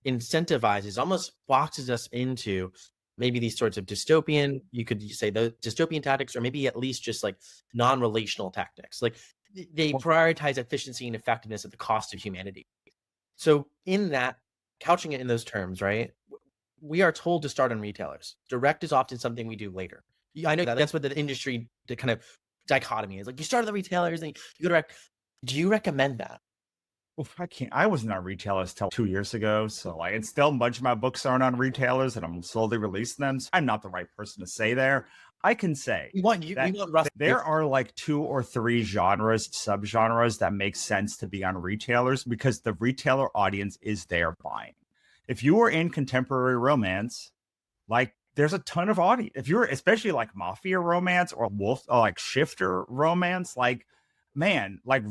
incentivizes, almost boxes us into maybe these sorts of dystopian, you could say the dystopian tactics, or maybe at least just like non-relational tactics. Like they prioritize efficiency and effectiveness at the cost of humanity. So in that, couching it in those terms, right? We are told to start on retailers. Direct is often something we do later. I know that's what the industry, the kind of dichotomy is. Like you start at the retailers and you go direct. Do you recommend that? Oof, I can't. I wasn't on retailers till 2 years ago, so like, it's still a bunch of my books aren't on retailers, and I'm slowly releasing them. So I'm not the right person to say there. I can say We that want Russ. there are like 2 or 3 genres, subgenres that make sense to be on retailers because the retailer audience is there buying. If you are in contemporary romance, like there's a ton of audience. If you're especially like mafia romance or wolf or like shifter romance, like man, like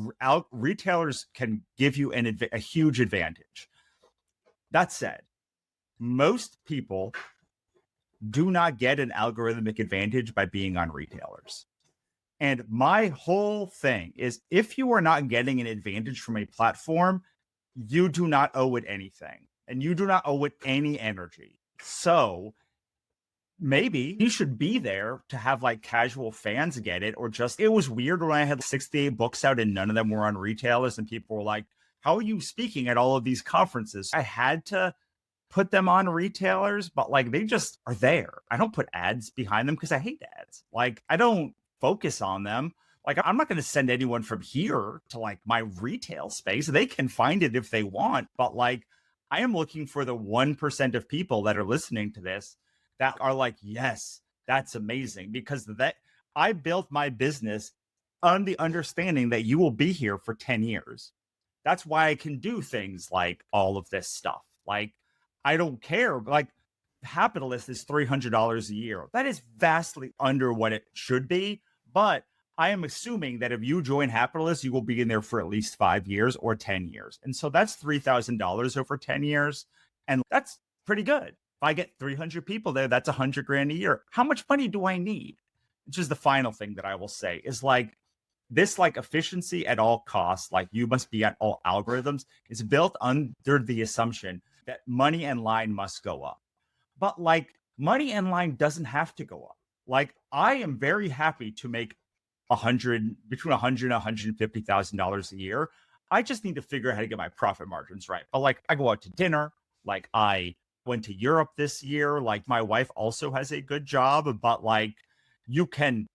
retailers can give you a huge advantage. That said, most people do not get an algorithmic advantage by being on retailers. And my whole thing is if you are not getting an advantage from a platform, you do not owe it anything and you do not owe it any energy. So maybe you should be there to have like casual fans get it, or just it was weird when I had 68 books out and none of them were on retailers and people were like, how are you speaking at all of these conferences? I had to put them on retailers, but like they just are there. I don't put ads behind them because I hate ads. Like I don't focus on them. Like I'm not going to send anyone from here to like my retail space. They can find it if they want, but like I am looking for the 1% of people that are listening to this that are like, yes, that's amazing, because that I built my business on the understanding that you will be here for 10 years. That's why I can do things like all of this stuff. Like, I don't care. Like, Capitalist is $300 a year. That is vastly under what it should be. But I am assuming that if you join Capitalist, you will be in there for at least 5 years or 10 years. And so that's $3,000 over 10 years. And that's pretty good. If I get 300 people there, that's $100,000 a year. How much money do I need? Which is the final thing that I will say is like this, like efficiency at all costs, like you must be at all algorithms, is built under the assumption that money and line must go up. But like money and line doesn't have to go up. Like I am very happy to make between $100,000 and $150,000 a year. I just need to figure out how to get my profit margins right. But like I go out to dinner, like I went to Europe this year. Like my wife also has a good job, but like you can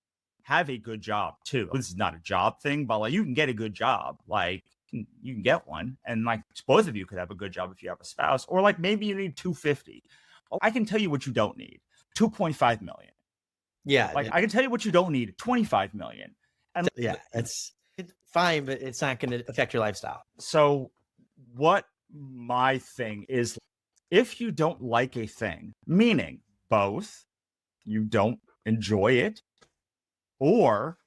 have a good job too. This is not a job thing, but like you can get a good job. Like you can get one, and like both of you could have a good job if you have a spouse, or like maybe you need 250. I can tell you what you don't need: 2.5 million. Yeah, like I can tell you what you don't need: 25 million. And yeah, it's fine, but it's not going to affect your lifestyle. So what my thing is, if you don't like a thing, meaning both you don't enjoy it or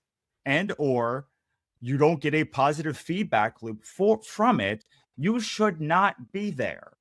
you don't get a positive feedback loop from it, you should not be there.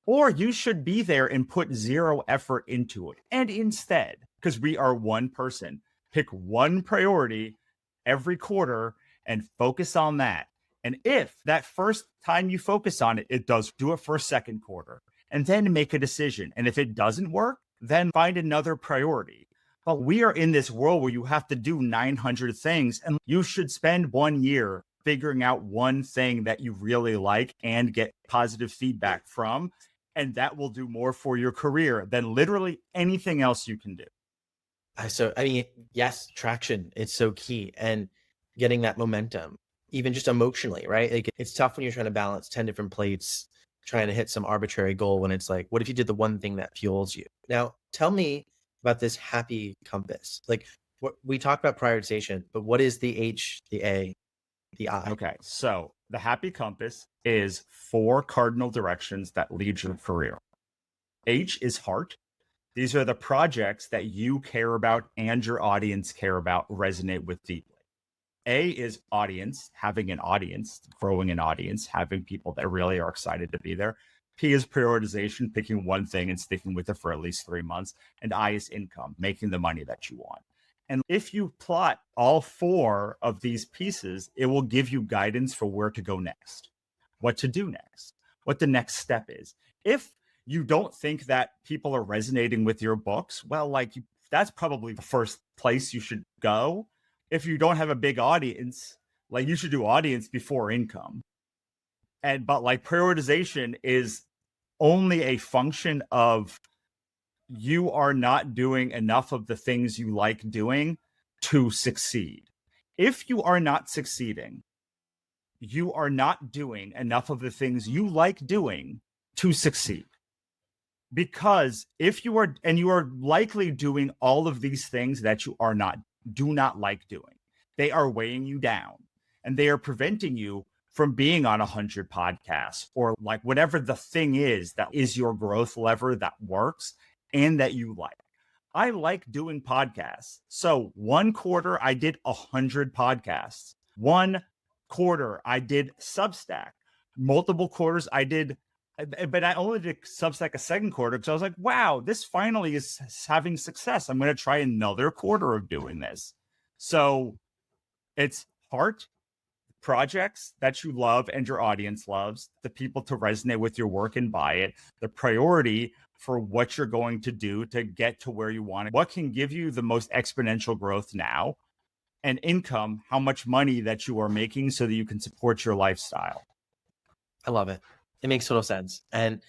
Or you should be there and put zero effort into it. And instead, because we are one person, pick one priority every quarter and focus on that. And if that first time you focus on it, it does, do it for a second quarter and then make a decision. And if it doesn't work, then find another priority. But we are in this world where you have to do 900 things, and you should spend 1 year figuring out one thing that you really like and get positive feedback from. And that will do more for your career than literally anything else you can do. So, I mean, yes, traction, it's so key. And getting that momentum, even just emotionally, right? Like it's tough when you're trying to balance 10 different plates, trying to hit some arbitrary goal when it's like, what if you did the one thing that fuels you? Now, tell me about this happy compass. Like what we talked about prioritization, but what is the H, the A, the I? Okay, so the happy compass is 4 cardinal directions that lead your career. H is heart. These are the projects that you care about and your audience care about, resonate with deeply. A is audience, having an audience, growing an audience, having people that really are excited to be there. P is prioritization, picking one thing and sticking with it for at least 3 months. And I is income, making the money that you want. And if you plot all 4 of these pieces, it will give you guidance for where to go next, what to do next, what the next step is. If you don't think that people are resonating with your books, well, like that's probably the first place you should go. If you don't have a big audience, like you should do audience before income. But like prioritization is only a function of you are not doing enough of the things you like doing to succeed. If you are not succeeding, you are not doing enough of the things you like doing to succeed. Because if you are, and you are likely doing all of these things that you do not like doing, they are weighing you down and they are preventing you from being on 100 podcasts or like whatever the thing is that is your growth lever that works and that you like. I like doing podcasts. So one quarter I did 100 podcasts. One quarter I did Substack. Multiple quarters I did, but I only did Substack a second quarter because I was like, wow, this finally is having success. I'm going to try another quarter of doing this. So it's heart, projects that you love and your audience loves, the people to resonate with your work and buy it, the priority for what you're going to do to get to where you want it, what can give you the most exponential growth now, and income, how much money that you are making so that you can support your lifestyle. I love it. It makes total sense. And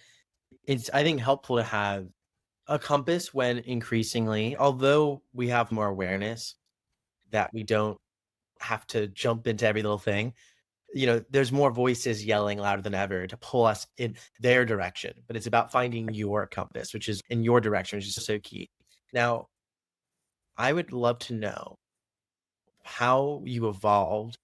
it's, I think, helpful to have a compass when increasingly, although we have more awareness that we don't have to jump into every little thing, you know, there's more voices yelling louder than ever to pull us in their direction. But it's about finding your compass, which is in your direction, which is so key. Now, I would love to know how you evolved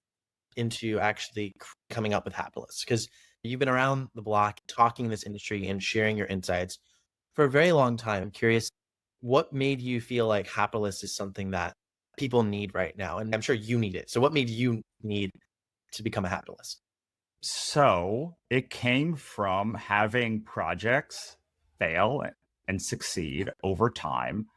into actually coming up with Hapless, because you've been around the block talking in this industry and sharing your insights for a very long time. I'm curious, what made you feel like Hapless is something that people need right now? And I'm sure you need it. So what made you need to become a Hapless? So it came from having projects fail and succeed over time,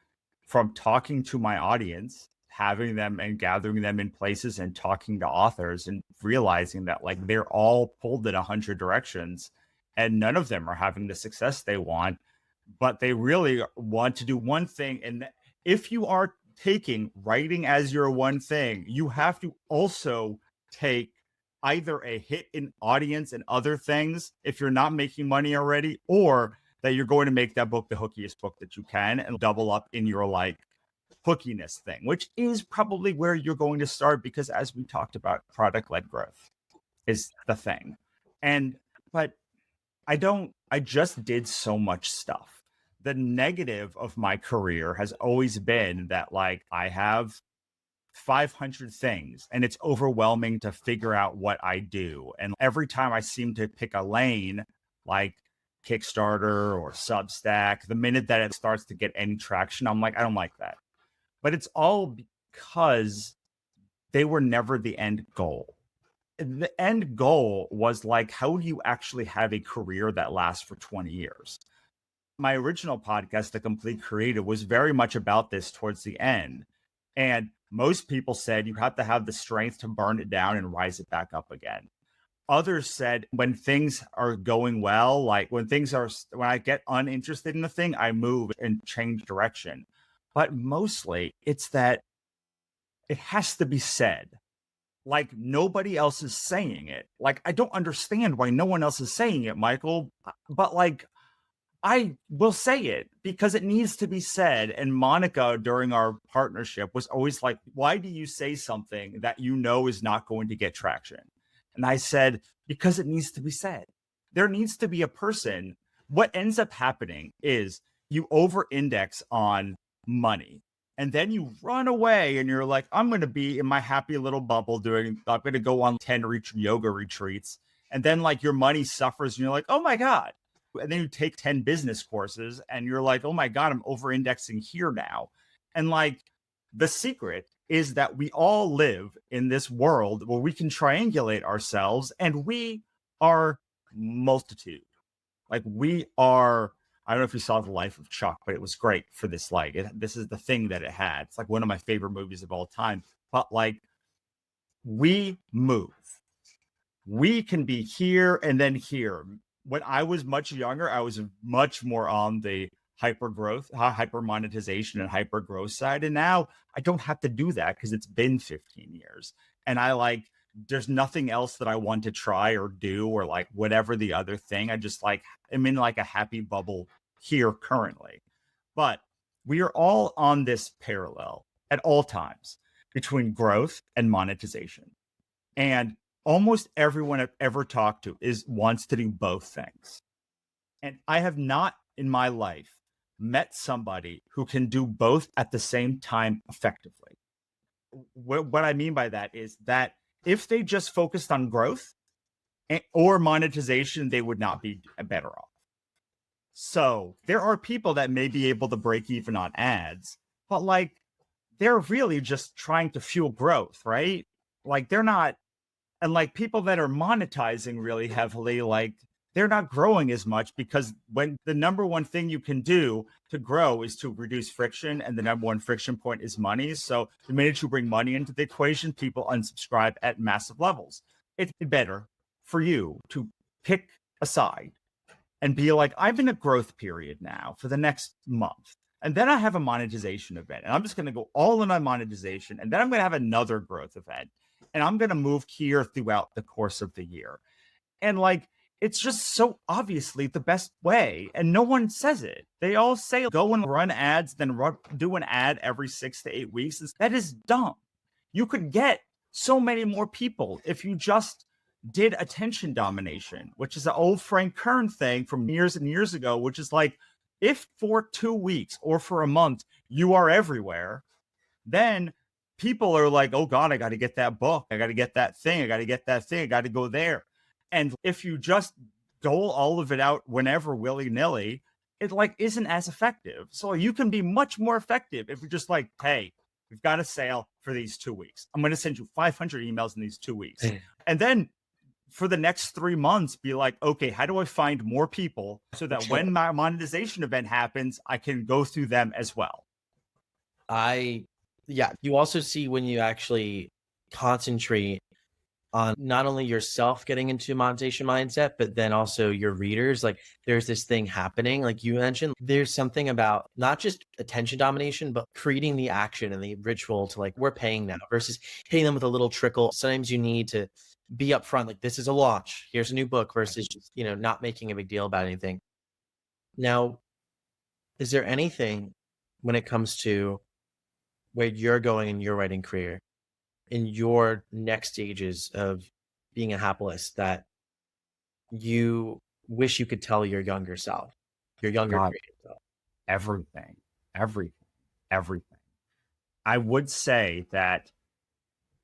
from talking to my audience, having them and gathering them in places and talking to authors and realizing that like they're all pulled in 100 directions and none of them are having the success they want, but they really want to do one thing. And if you are taking writing as your one thing, you have to also take either a hit in audience and other things if you're not making money already, or that you're going to make that book the hookiest book that you can and double up in your like hookiness thing, which is probably where you're going to start, because as we talked about, product-led growth is the thing. But I just did so much stuff. The negative of my career has always been that like I have 500 things and it's overwhelming to figure out what I do. And every time I seem to pick a lane like Kickstarter or Substack, the minute that it starts to get any traction, I'm like, I don't like that. But it's all because they were never the end goal. The end goal was like, how do you actually have a career that lasts for 20 years? My original podcast, The Complete Creator, was very much about this towards the end. And most people said you have to have the strength to burn it down and rise it back up again. Others said when things are going well, like when I get uninterested in the thing, I move and change direction. But mostly it's that it has to be said. Like nobody else is saying it. Like, I don't understand why no one else is saying it, Michael. But like, I will say it because it needs to be said. And Monica, during our partnership, was always like, why do you say something that you know is not going to get traction? And I said, because it needs to be said. There needs to be a person. What ends up happening is you over-index on money. And then you run away and you're like, I'm going to be in my happy little bubble I'm going to go on 10 yoga retreats. And then like your money suffers and you're like, oh my God. And then you take 10 business courses and you're like, oh my God, I'm over indexing here now. And like the secret is that we all live in this world where we can triangulate ourselves, and we are multitude. Like we are, I don't know if you saw The Life of Chuck, but it was great for this. Like this is the thing that it had. It's like one of my favorite movies of all time. But like we move. We can be here and then here. When I was much younger, I was much more on the hyper monetization and hyper growth side. And now I don't have to do that because it's been 15 years. And I like, there's nothing else that I want to try or do or like whatever the other thing. I just like, I'm in like a happy bubble here currently. But we are all on this parallel at all times between growth and monetization. And almost everyone I've ever talked to wants to do both things. And I have not in my life met somebody who can do both at the same time effectively. What I mean by that is that if they just focused on growth or monetization, they would not be better off. So there are people that may be able to break even on ads, but like they're really just trying to fuel growth, right? Like they're not, and like people that are monetizing really heavily, like they're not growing as much, because when the number one thing you can do to grow is to reduce friction, and the number one friction point is money. So the minute you bring money into the equation, people unsubscribe at massive levels. It's better for you to pick a side and be like, I'm in a growth period now for the next month. And then I have a monetization event, and I'm just going to go all in on monetization. And then I'm going to have another growth event, and I'm going to move here throughout the course of the year. And like, it's just so obviously the best way. And no one says it. They all say, go and run ads, then do an ad every 6 to 8 weeks. That is dumb. You could get so many more people if you just did attention domination, which is an old Frank Kern thing from years and years ago, which is like, if for 2 weeks or for a month, you are everywhere, then people are like, oh God, I got to get that book. I got to get that thing. I got to get that thing. I got to go there. And if you just dole all of it out whenever willy-nilly, it like isn't as effective. So you can be much more effective if you're just like, hey, we've got a sale for these 2 weeks. I'm going to send you 500 emails in these 2 weeks. And then for the next 3 months, be like, okay, how do I find more people so that when my monetization event happens, I can go through them as well? Yeah, you also see when you actually concentrate on not only yourself getting into monetization mindset, but then also your readers. Like there's this thing happening, like you mentioned, there's something about not just attention domination, but creating the action and the ritual to like, we're paying now versus hitting them with a little trickle. Sometimes you need to be upfront, like this is a launch, here's a new book, versus just, not making a big deal about anything. Now, is there anything when it comes to where you're going in your writing career, in your next stages of being a hapless, that you wish you could tell your younger self, your younger creative self? Everything. I would say that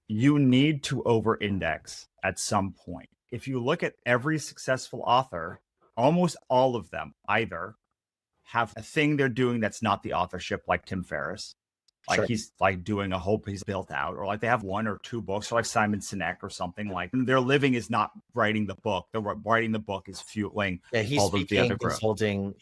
you need to over-index at some point. If you look at every successful author, almost all of them either have a thing they're doing that's not the authorship, like Tim Ferriss. Like he's like doing a whole piece built out, or like they have 1 or 2 books, or like Simon Sinek or something. Like their living is not writing the book. They're writing the book is fueling he's all speaking, of the other growth. Consulting,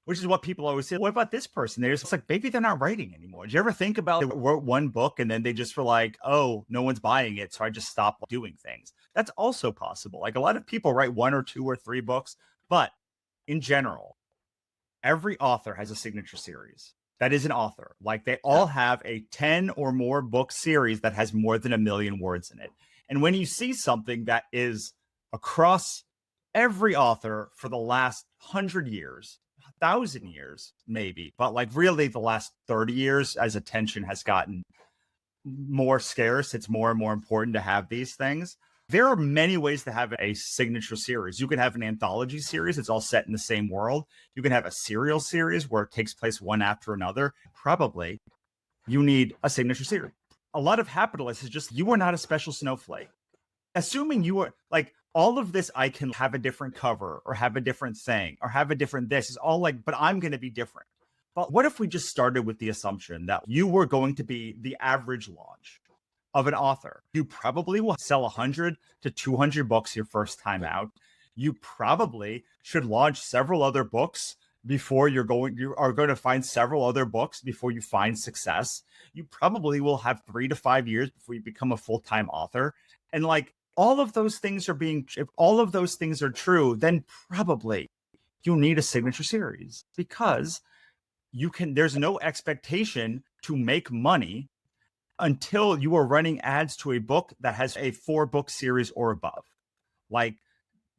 Which is what people always say. What about this person? They're just like, maybe they're not writing anymore. Did you ever think about they wrote 1 book and then they just were like, oh, no one's buying it, so I just stopped doing things? That's also possible. Like a lot of people write 1 or 2 or 3 books, but in general, every author has a signature series. That is an author. Like they all have a 10 or more book series that has more than 1 million words in it. And when you see something that is across every author for the last 100 years, 1,000 years, maybe, but like really the last 30 years, as attention has gotten more scarce, it's more and more important to have these things. There are many ways to have a signature series. You can have an anthology series. It's all set in the same world. You can have a serial series where it takes place one after another. Probably you need a signature series. A lot of capitalists is just, you are not a special snowflake. Assuming you are like, all of this, I can have a different cover or have a different thing or have a different this. It's all like, but I'm going to be different. But what if we just started with the assumption that you were going to be the average launch of an author? You probably will sell 100 to 200 books your first time out. You probably should launch several other books before you are going to find several other books before you find success. You probably will have 3 to 5 years before you become a full-time author. And like all of those things if all of those things are true, then probably you need a signature series, because there's no expectation to make money until you are running ads to a book that has a 4-book series or above. Like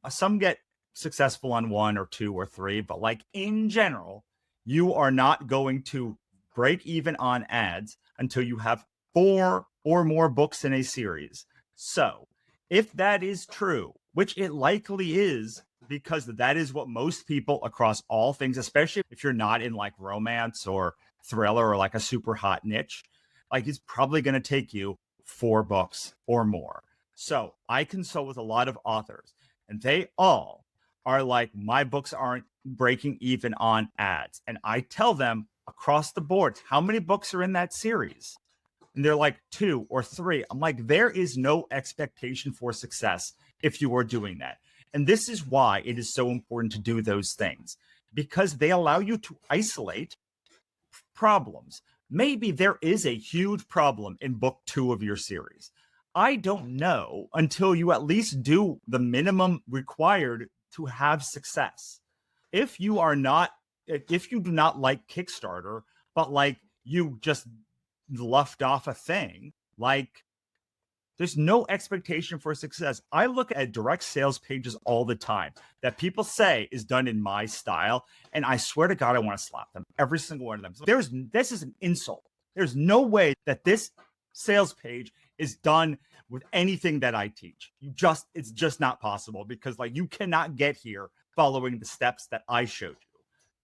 some get successful on 1 or 2 or 3, but like in general, you are not going to break even on ads until you have 4 or more books in a series. So If that is true, which it likely is, because that is what most people across all things, especially if you're not in like romance or thriller or like a super hot niche, like it's probably going to take you 4 books or more. So I consult with a lot of authors, and they all are like, my books aren't breaking even on ads. And I tell them across the board, how many books are in that series? And they're like 2 or 3. I'm like, there is no expectation for success if you are doing that. And this is why it is so important to do those things, because they allow you to isolate problems. Maybe there is a huge problem in book 2 of your series. I don't know until you at least do the minimum required to have success. If you do not like Kickstarter, but like you just left off a thing, like there's no expectation for success. I look at direct sales pages all the time that people say is done in my style, and I swear to God, I want to slap them, every single one of them. So this is an insult. There's no way that this sales page is done with anything that I teach. It's just not possible, because like you cannot get here following the steps that I showed you.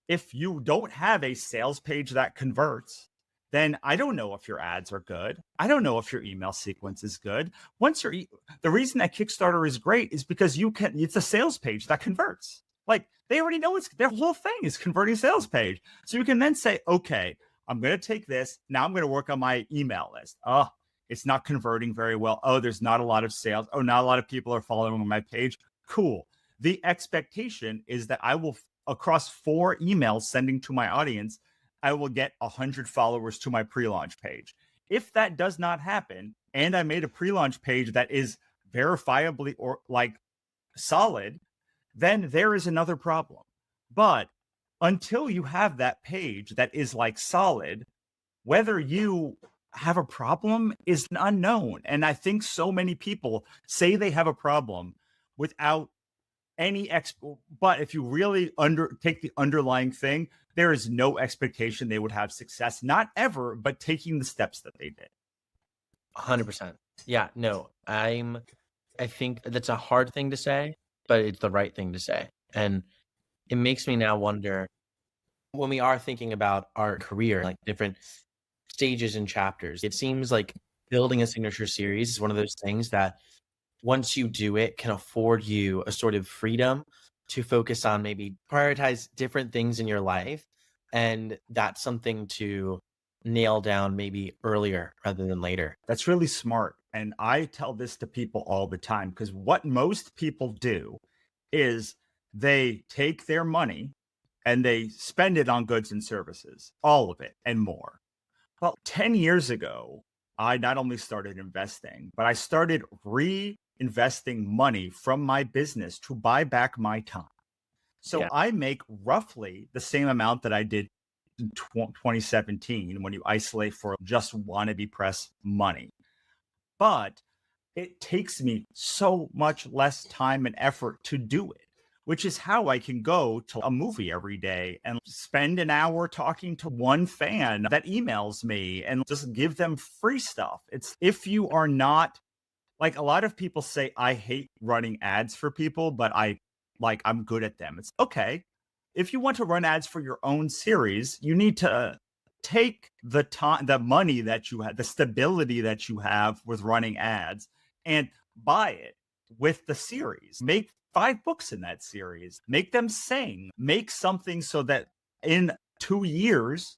If you don't have a sales page that converts, then I don't know if your ads are good. I don't know if your email sequence is good. The reason that Kickstarter is great is because it's a sales page that converts. Like they already know their whole thing is converting sales page. So you can then say, okay, I'm going to take this. Now I'm going to work on my email list. Oh, it's not converting very well. Oh, there's not a lot of sales. Oh, not a lot of people are following my page. Cool. The expectation is that I will, across 4 emails sending to my audience, I will get 100 followers to my pre-launch page. If that does not happen, and I made a pre-launch page that is verifiably or like solid, then there is another problem. But until you have that page that is like solid, whether you have a problem is an unknown. And I think so many people say they have a problem without any but if you really take the underlying thing, there is no expectation they would have success, not ever, but taking the steps that they did. 100%. Yeah, no, I think that's a hard thing to say, but it's the right thing to say. And it makes me now wonder, when we are thinking about our career, like different stages and chapters, it seems like building a signature series is one of those things that once you do it can afford you a sort of freedom to focus on, maybe prioritize different things in your life. And that's something to nail down maybe earlier rather than later. That's really smart. And I tell this to people all the time, because what most people do is they take their money and they spend it on goods and services, all of it and more. Well, 10 years ago, I not only started investing, but I started reinvesting money from my business to buy back my time. So Yeah. I make roughly the same amount that I did in 2017 when you isolate for just wannabe press money. But it takes me so much less time and effort to do it, which is how I can go to a movie every day and spend an hour talking to one fan that emails me and just give them free stuff. It's, if you are not, like, a lot of people say, I hate running ads for people, but I'm good at them. It's okay. If you want to run ads for your own series, you need to take the time, the money that you have, the stability that you have with running ads, and buy it with the series. Make 5 books in that series, make them sing, make something so that in 2 years,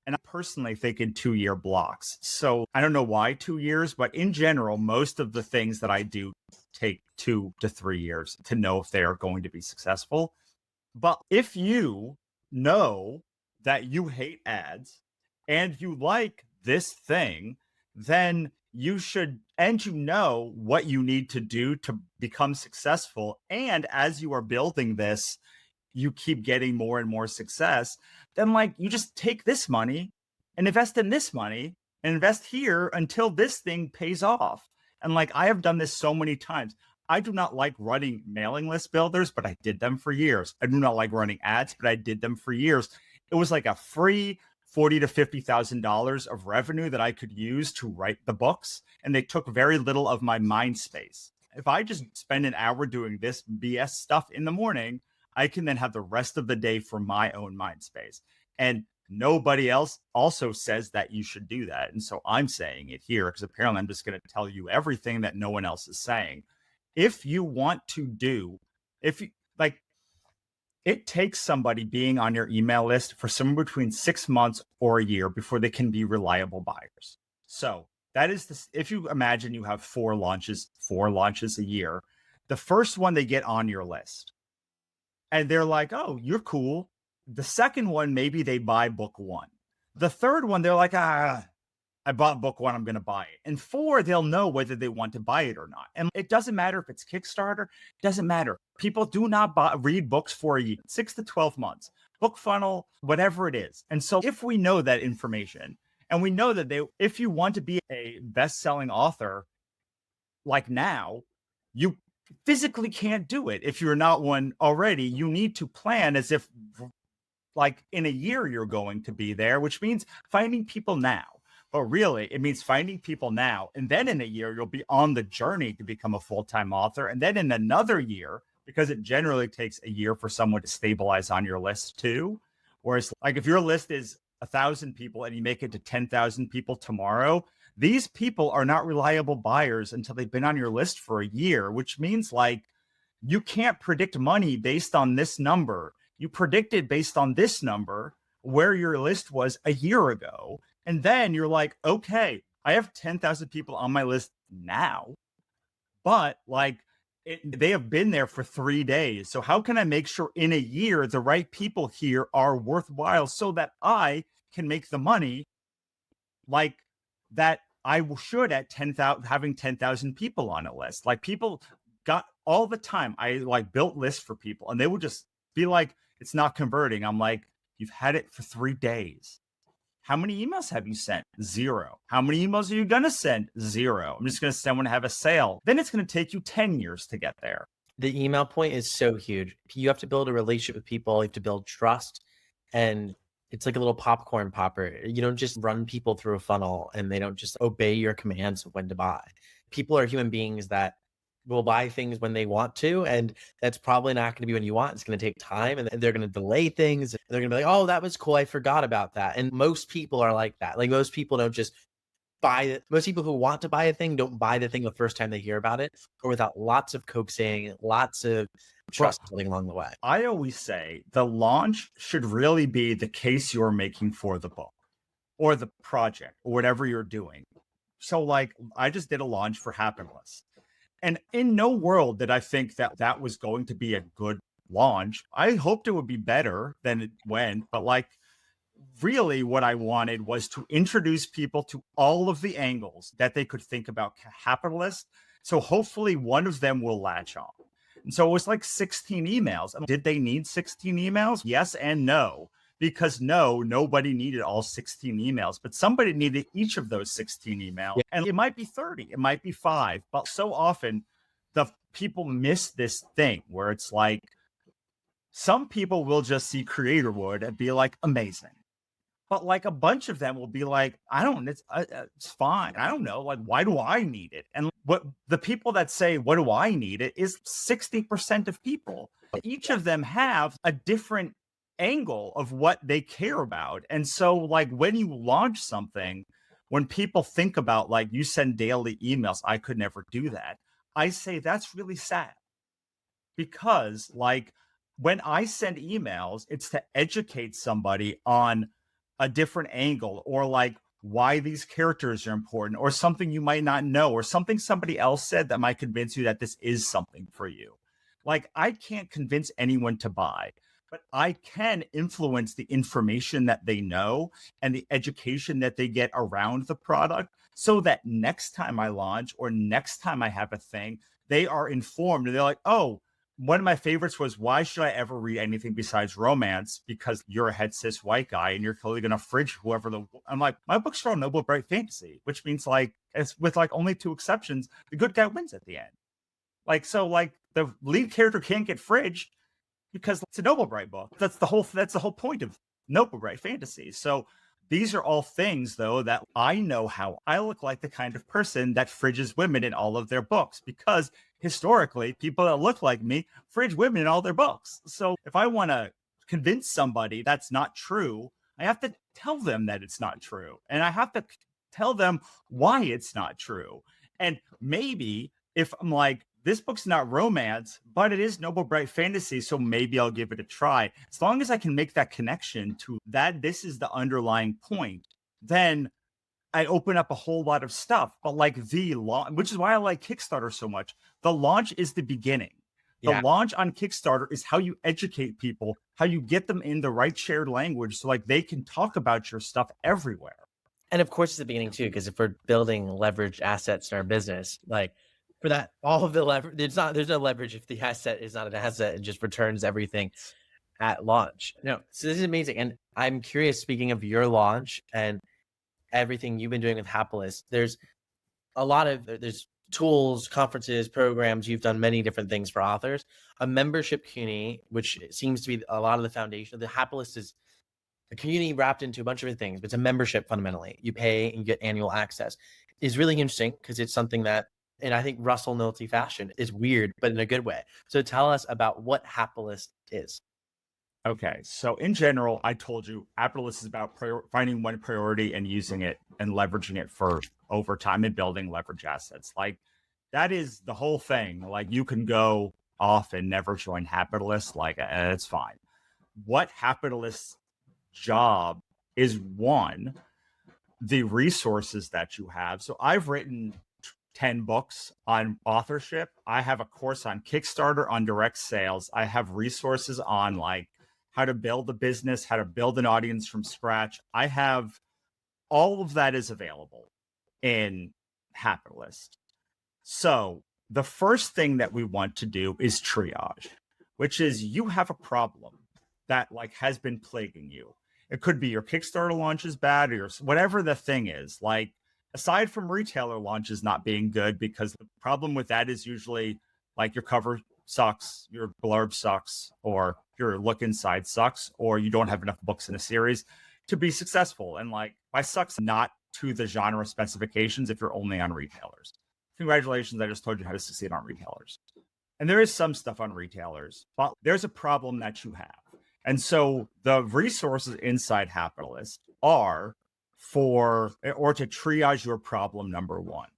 and I personally think in 2-year blocks. So I don't know why 2 years, but in general, most of the things that I do take 2 to 3 years to know if they are going to be successful. But if you know that you hate ads and you like this thing, then you should, and you know what you need to do to become successful. And as you are building this, you keep getting more and more success. Then, like, you just take this money and invest in this money and invest here until this thing pays off. And like, I have done this so many times. I do not like running mailing list builders, but I did them for years. I do not like running ads, but I did them for years. It was like a free $40,000 to $50,000 of revenue that I could use to write the books, and they took very little of my mind space. If I just spend an hour doing this BS stuff in the morning, I can then have the rest of the day for my own mind space. And nobody else also says that you should do that. And so I'm saying it here because apparently I'm just going to tell you everything that no one else is saying. If you want to do, if you like, it takes somebody being on your email list for somewhere between 6 months or a year before they can be reliable buyers. So that is this. If you imagine you have four launches a year, the first one they get on your list and they're like, oh, you're cool. The second one, maybe they buy book one. The third one, they're like, I bought book one, I'm going to buy it. And four, they'll know whether they want to buy it or not. And it doesn't matter if it's Kickstarter, it doesn't matter. People do not read books for a year, 6 to 12 months, book funnel, whatever it is. And so if we know that information and we know that if you want to be a best-selling author, like now, you physically can't do it. If you're not one already, you need to plan as if like in a year you're going to be there, which means finding people now. But really, it means finding people now. And then in a year, you'll be on the journey to become a full-time author. And then in another year, because it generally takes a year for someone to stabilize on your list too. Whereas like if your list is 1,000 people and you make it to 10,000 people tomorrow, these people are not reliable buyers until they've been on your list for a year, which means like you can't predict money based on this number. You predicted based on this number where your list was a year ago. And then you're like, okay, I have 10,000 people on my list now, but like they have been there for 3 days. So how can I make sure in a year the right people here are worthwhile so that I can make the money like that I should at 10,000, having 10,000 people on a list? Like people got all the time. I like built lists for people and they would just be like, it's not converting. I'm like, you've had it for 3 days. How many emails have you sent? 0. How many emails are you going to send? 0. I'm just going to send when I have a sale. Then it's going to take you 10 years to get there. The email point is so huge. You have to build a relationship with people. You have to build trust. And it's like a little popcorn popper. You don't just run people through a funnel and they don't just obey your commands of when to buy. People are human beings that will buy things when they want to, and that's probably not going to be when you want. It's going to take time, and they're going to delay things. And they're going to be like, oh, that was cool, I forgot about that. And most people are like that. Like most people don't just buy it. Most people who want to buy a thing don't buy the thing the first time they hear about it, or without lots of coaxing, lots of trust building along the way. I always say the launch should really be the case you're making for the book or the project or whatever you're doing. So like I just did a launch for Happiness. And in no world did I think that that was going to be a good launch. I hoped it would be better than it went, but like really what I wanted was to introduce people to all of the angles that they could think about Capitalist. So hopefully one of them will latch on. And so it was like 16 emails. Did they need 16 emails? Yes and no. Because nobody needed all 16 emails, but somebody needed each of those 16 emails. Yeah. And it might be 30, it might be 5, but so often the people miss this thing where it's like, some people will just see Creatorwood and be like, amazing. But like a bunch of them will be like, it's fine. I don't know. Like, why do I need it? And what the people that say, what do I need it is 60% of people. Each of them have a different angle of what they care about. And so like when you launch something, when people think about like you send daily emails, I could never do that. I say that's really sad because like when I send emails, it's to educate somebody on a different angle or like why these characters are important or something you might not know or something somebody else said that might convince you that this is something for you. Like I can't convince anyone to buy, but I can influence the information that they know and the education that they get around the product so that next time I launch or next time I have a thing, they are informed and they're like, oh, one of my favorites was, why should I ever read anything besides romance? Because you're a het cis white guy and you're totally going to fridge whoever I'm like, my books are all noble, bright fantasy, which means like, it's with like only 2 exceptions, the good guy wins at the end. Like, so like the lead character can't get fridged because it's a noble bright book. That's the whole point of noble bright fantasy. So these are all things though that I know how I look like the kind of person that fridges women in all of their books because historically, people that look like me fridge women in all their books. So if I want to convince somebody that's not true, I have to tell them that it's not true. And I have to tell them why it's not true. And maybe if I'm like, this book's not romance, but it is noble, bright fantasy, so maybe I'll give it a try. As long as I can make that connection to that, this is the underlying point, then I open up a whole lot of stuff. But like the launch, which is why I like Kickstarter so much, the launch is the beginning. The launch on Kickstarter is how you educate people, how you get them in the right shared language so like they can talk about your stuff everywhere. And of course, it's the beginning too, because if we're building leveraged assets in our business, like for that, all of the leverage, there's no leverage if the asset is not an asset and just returns everything at launch. No, so this is amazing. And I'm curious, speaking of your launch and everything you've been doing with Hapless, there's tools, conferences, programs. You've done many different things for authors. A membership community, which seems to be a lot of the foundation of the Hapless, is a community wrapped into a bunch of different things. But it's a membership fundamentally. You pay and you get annual access. Is really interesting because it's something that, and I think Russell Nohelty fashion is weird, but in a good way. So tell us about what Hapless is. Okay, so in general, I told you Hapless is about finding one priority and using it and leveraging it for over time and building leverage assets. Like that is the whole thing. Like you can go off and never join Hapless, like it's fine. What Hapless job is one, the resources that you have. So I've written 10 books on authorship. I have a course on Kickstarter on direct sales. I have resources on like how to build a business, how to build an audience from scratch. I have all of that is available in Hapless. So the first thing that we want to do is triage, which is you have a problem that like has been plaguing you. It could be your Kickstarter launch is bad or whatever the thing is. Like aside from retailer launches not being good, because the problem with that is usually like your cover sucks, your blurb sucks, or your look inside sucks, or you don't have enough books in a series to be successful. And like by sucks, not to the genre specifications if you're only on retailers. Congratulations, I just told you how to succeed on retailers. And there is some stuff on retailers, but there's a problem that you have. And so the resources inside Hapless are to triage your problem number one.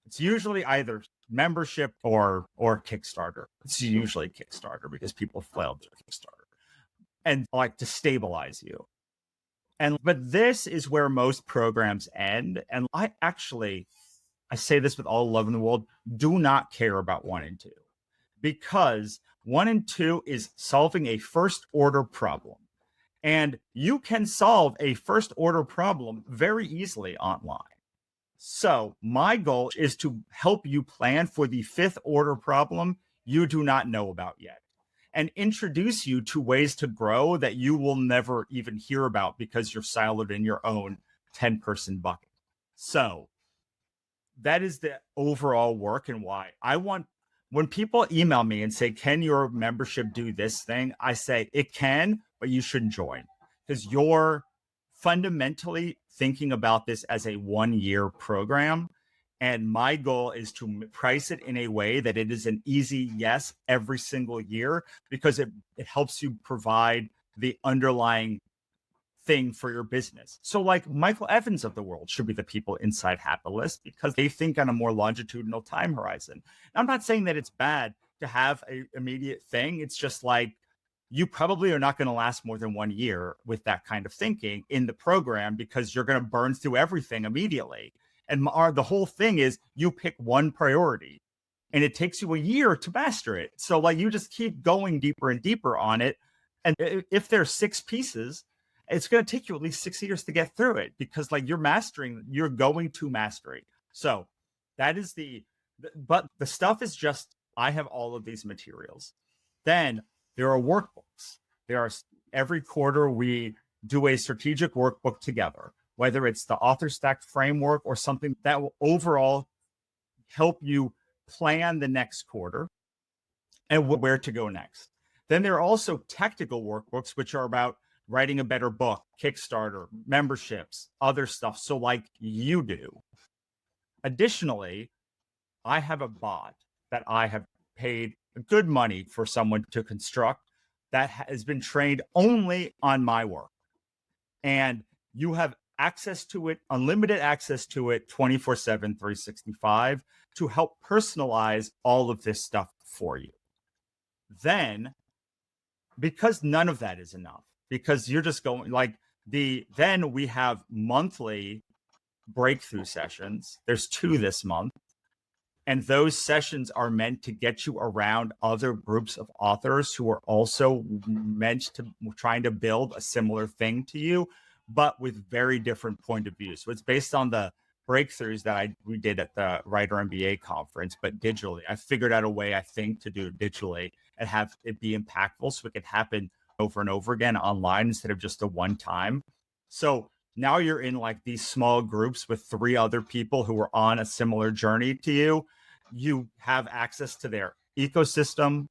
It's usually either membership or Kickstarter. It's usually Kickstarter because people failed through Kickstarter and like to stabilize you. But this is where most programs end. And I say this with all love in the world, do not care about 1 and 2 because 1 and 2 is solving a first order problem. And you can solve a first order problem very easily online. So my goal is to help you plan for the 5th order problem you do not know about yet and introduce you to ways to grow that you will never even hear about because you're siloed in your own 10-person bucket. So that is the overall work and why when people email me and say, can your membership do this thing? I say it can, but you shouldn't join because you're fundamentally thinking about this as a 1-year program. And my goal is to price it in a way that it is an easy yes every single year because it helps you provide the underlying thing for your business. So like Michael Evans of the world should be the people inside Hapless because they think on a more longitudinal time horizon. And I'm not saying that it's bad to have an immediate thing. It's just like, you probably are not going to last more than 1 year with that kind of thinking in the program because you're going to burn through everything immediately. And the whole thing is you pick one priority and it takes you a year to master it. So like you just keep going deeper and deeper on it. And if there's 6 pieces, it's going to take you at least 6 years to get through it because like you're going to mastery. So that is but the stuff is just, I have all of these materials. Then there are workbooks. Every quarter we do a strategic workbook together, whether it's the author stack framework or something that will overall help you plan the next quarter and where to go next. Then there are also technical workbooks, which are about writing a better book, Kickstarter, memberships, other stuff. So like you do. Additionally, I have a bot that I have paid good money for someone to construct that has been trained only on my work. And you have access to it, unlimited access to it 24/7, 365 to help personalize all of this stuff for you. Then, because none of that is enough, because you're just going like then we have monthly breakthrough sessions. There's 2 this month. And those sessions are meant to get you around other groups of authors who are also meant to trying to build a similar thing to you, but with very different point of view. So it's based on the breakthroughs that we did at the Writer MBA conference, but digitally. I figured out a way, I think, to do it digitally and have it be impactful so it could happen over and over again online instead of just a one time. So now you're in like these small groups with 3 other people who are on a similar journey to you. You have access to their ecosystem.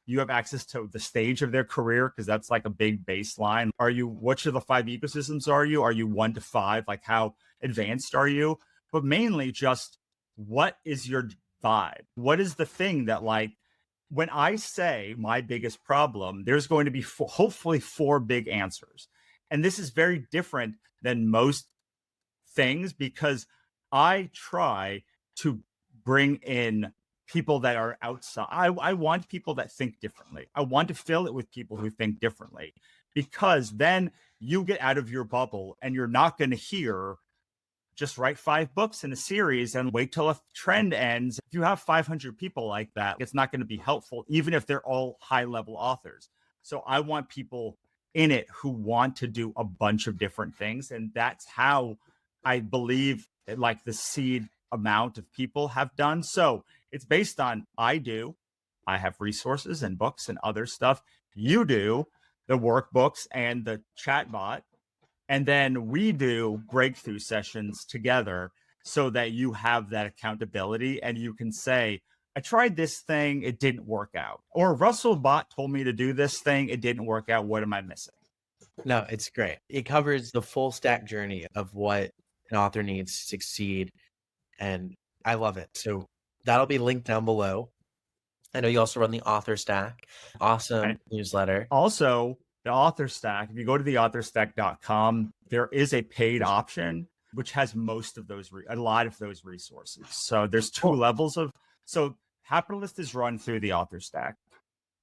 You have access to the stage of their career because that's like a big baseline. Which of the 5 ecosystems are you? Are you 1 to 5? Like how advanced are you? But mainly just what is your vibe? What is the thing that like, when I say my biggest problem, there's going to be hopefully 4 big answers. And this is very different than most things because I try to bring in people that are outside. I want people that think differently. I want to fill it with people who think differently because then you get out of your bubble and you're not going to hear just write 5 books in a series and wait till a trend ends. If you have 500 people like that, it's not going to be helpful, even if they're all high-level authors. So I want people in it who want to do a bunch of different things. And that's how I believe like the seed amount of people have done. So it's based on I have resources and books and other stuff. You do the workbooks and the chatbot. And then we do breakthrough sessions together so that you have that accountability and you can say, I tried this thing, it didn't work out. Or Russell Bot told me to do this thing, it didn't work out. What am I missing? No, it's great. It covers the full stack journey of what an author needs to succeed. And I love it. So that'll be linked down below. I know you also run the Author Stack. Awesome newsletter. Also, the Author Stack, if you go to theauthorstack.com, there is a paid option, which has most of those, a lot of those resources. So there's 2 levels of, so Capitalist is run through the Author Stack.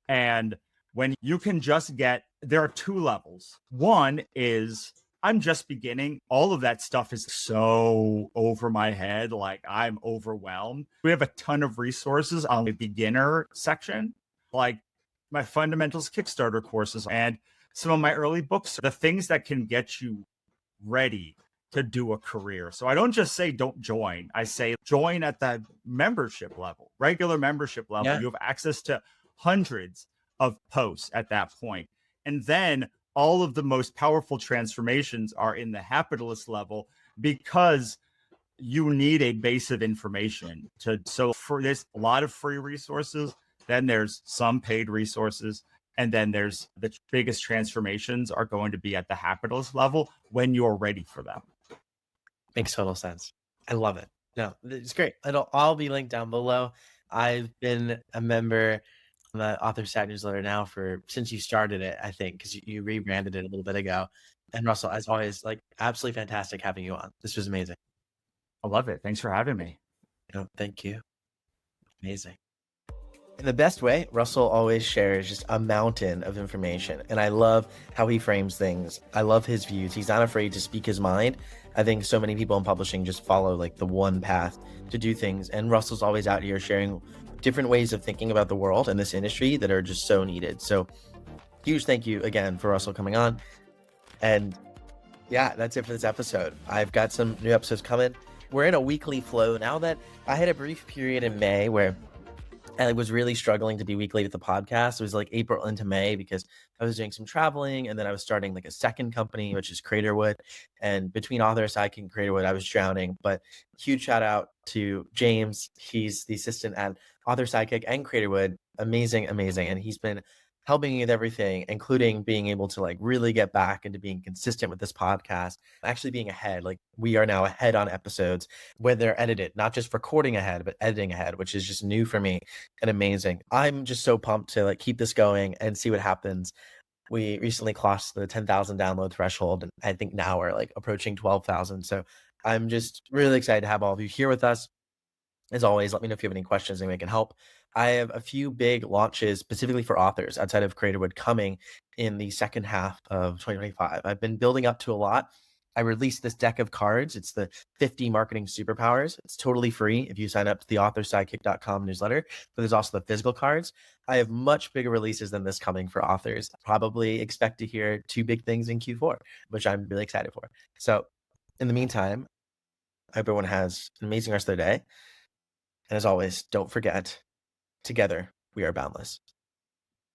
And when you can just get, there are 2 levels. One is, I'm just beginning. All of that stuff is so over my head. Like I'm overwhelmed. We have a ton of resources on the beginner section, like my fundamentals Kickstarter courses and some of my early books, the things that can get you ready to do a career. So I don't just say don't join. I say join at the membership level, regular membership level. Yeah. You have access to hundreds of posts at that point. And then all of the most powerful transformations are in the capitalist level because you need a base of information so for there's a lot of free resources, then there's some paid resources, and then there's the biggest transformations are going to be at the capitalist level when you're ready for them. Makes total sense. I love it. No, it's great. It'll all be linked down below. I've been a member of the Author Stack newsletter now since you started it, I think, because you rebranded it a little bit ago. And Russell, as always, like absolutely fantastic having you on. This was amazing. I love it. Thanks for having me. No, thank you. Amazing. In the best way, Russell always shares just a mountain of information. And I love how he frames things. I love his views. He's not afraid to speak his mind. I think so many people in publishing just follow like the one path to do things. And Russell's always out here sharing different ways of thinking about the world and this industry that are just so needed. So huge thank you again for Russell coming on. And yeah, that's it for this episode. I've got some new episodes coming. We're in a weekly flow now that I had a brief period in May where I was really struggling to be weekly with the podcast. It was like April into May because I was doing some traveling and then I was starting like a second company, which is Creatorwood. And between Author Sidekick and Creatorwood, I was drowning. But huge shout out to James. He's the assistant at Author Sidekick and Creatorwood. Amazing, amazing. And he's been helping me with everything, including being able to like really get back into being consistent with this podcast, actually being ahead. Like we are now ahead on episodes where they're edited, not just recording ahead, but editing ahead, which is just new for me and amazing. I'm just so pumped to like keep this going and see what happens. We recently crossed the 10,000 download threshold, and I think now we're like approaching 12,000. So I'm just really excited to have all of you here with us. As always, let me know if you have any questions and we can help. I have a few big launches specifically for authors outside of Creatorwood coming in the second half of 2025. I've been building up to a lot. I released this deck of cards. It's the 50 marketing superpowers. It's totally free if you sign up to the authorsidekick.com newsletter, but there's also the physical cards. I have much bigger releases than this coming for authors. Probably expect to hear two big things in Q4, which I'm really excited for. So in the meantime, I hope everyone has an amazing rest of their day. And as always, don't forget, together we are boundless.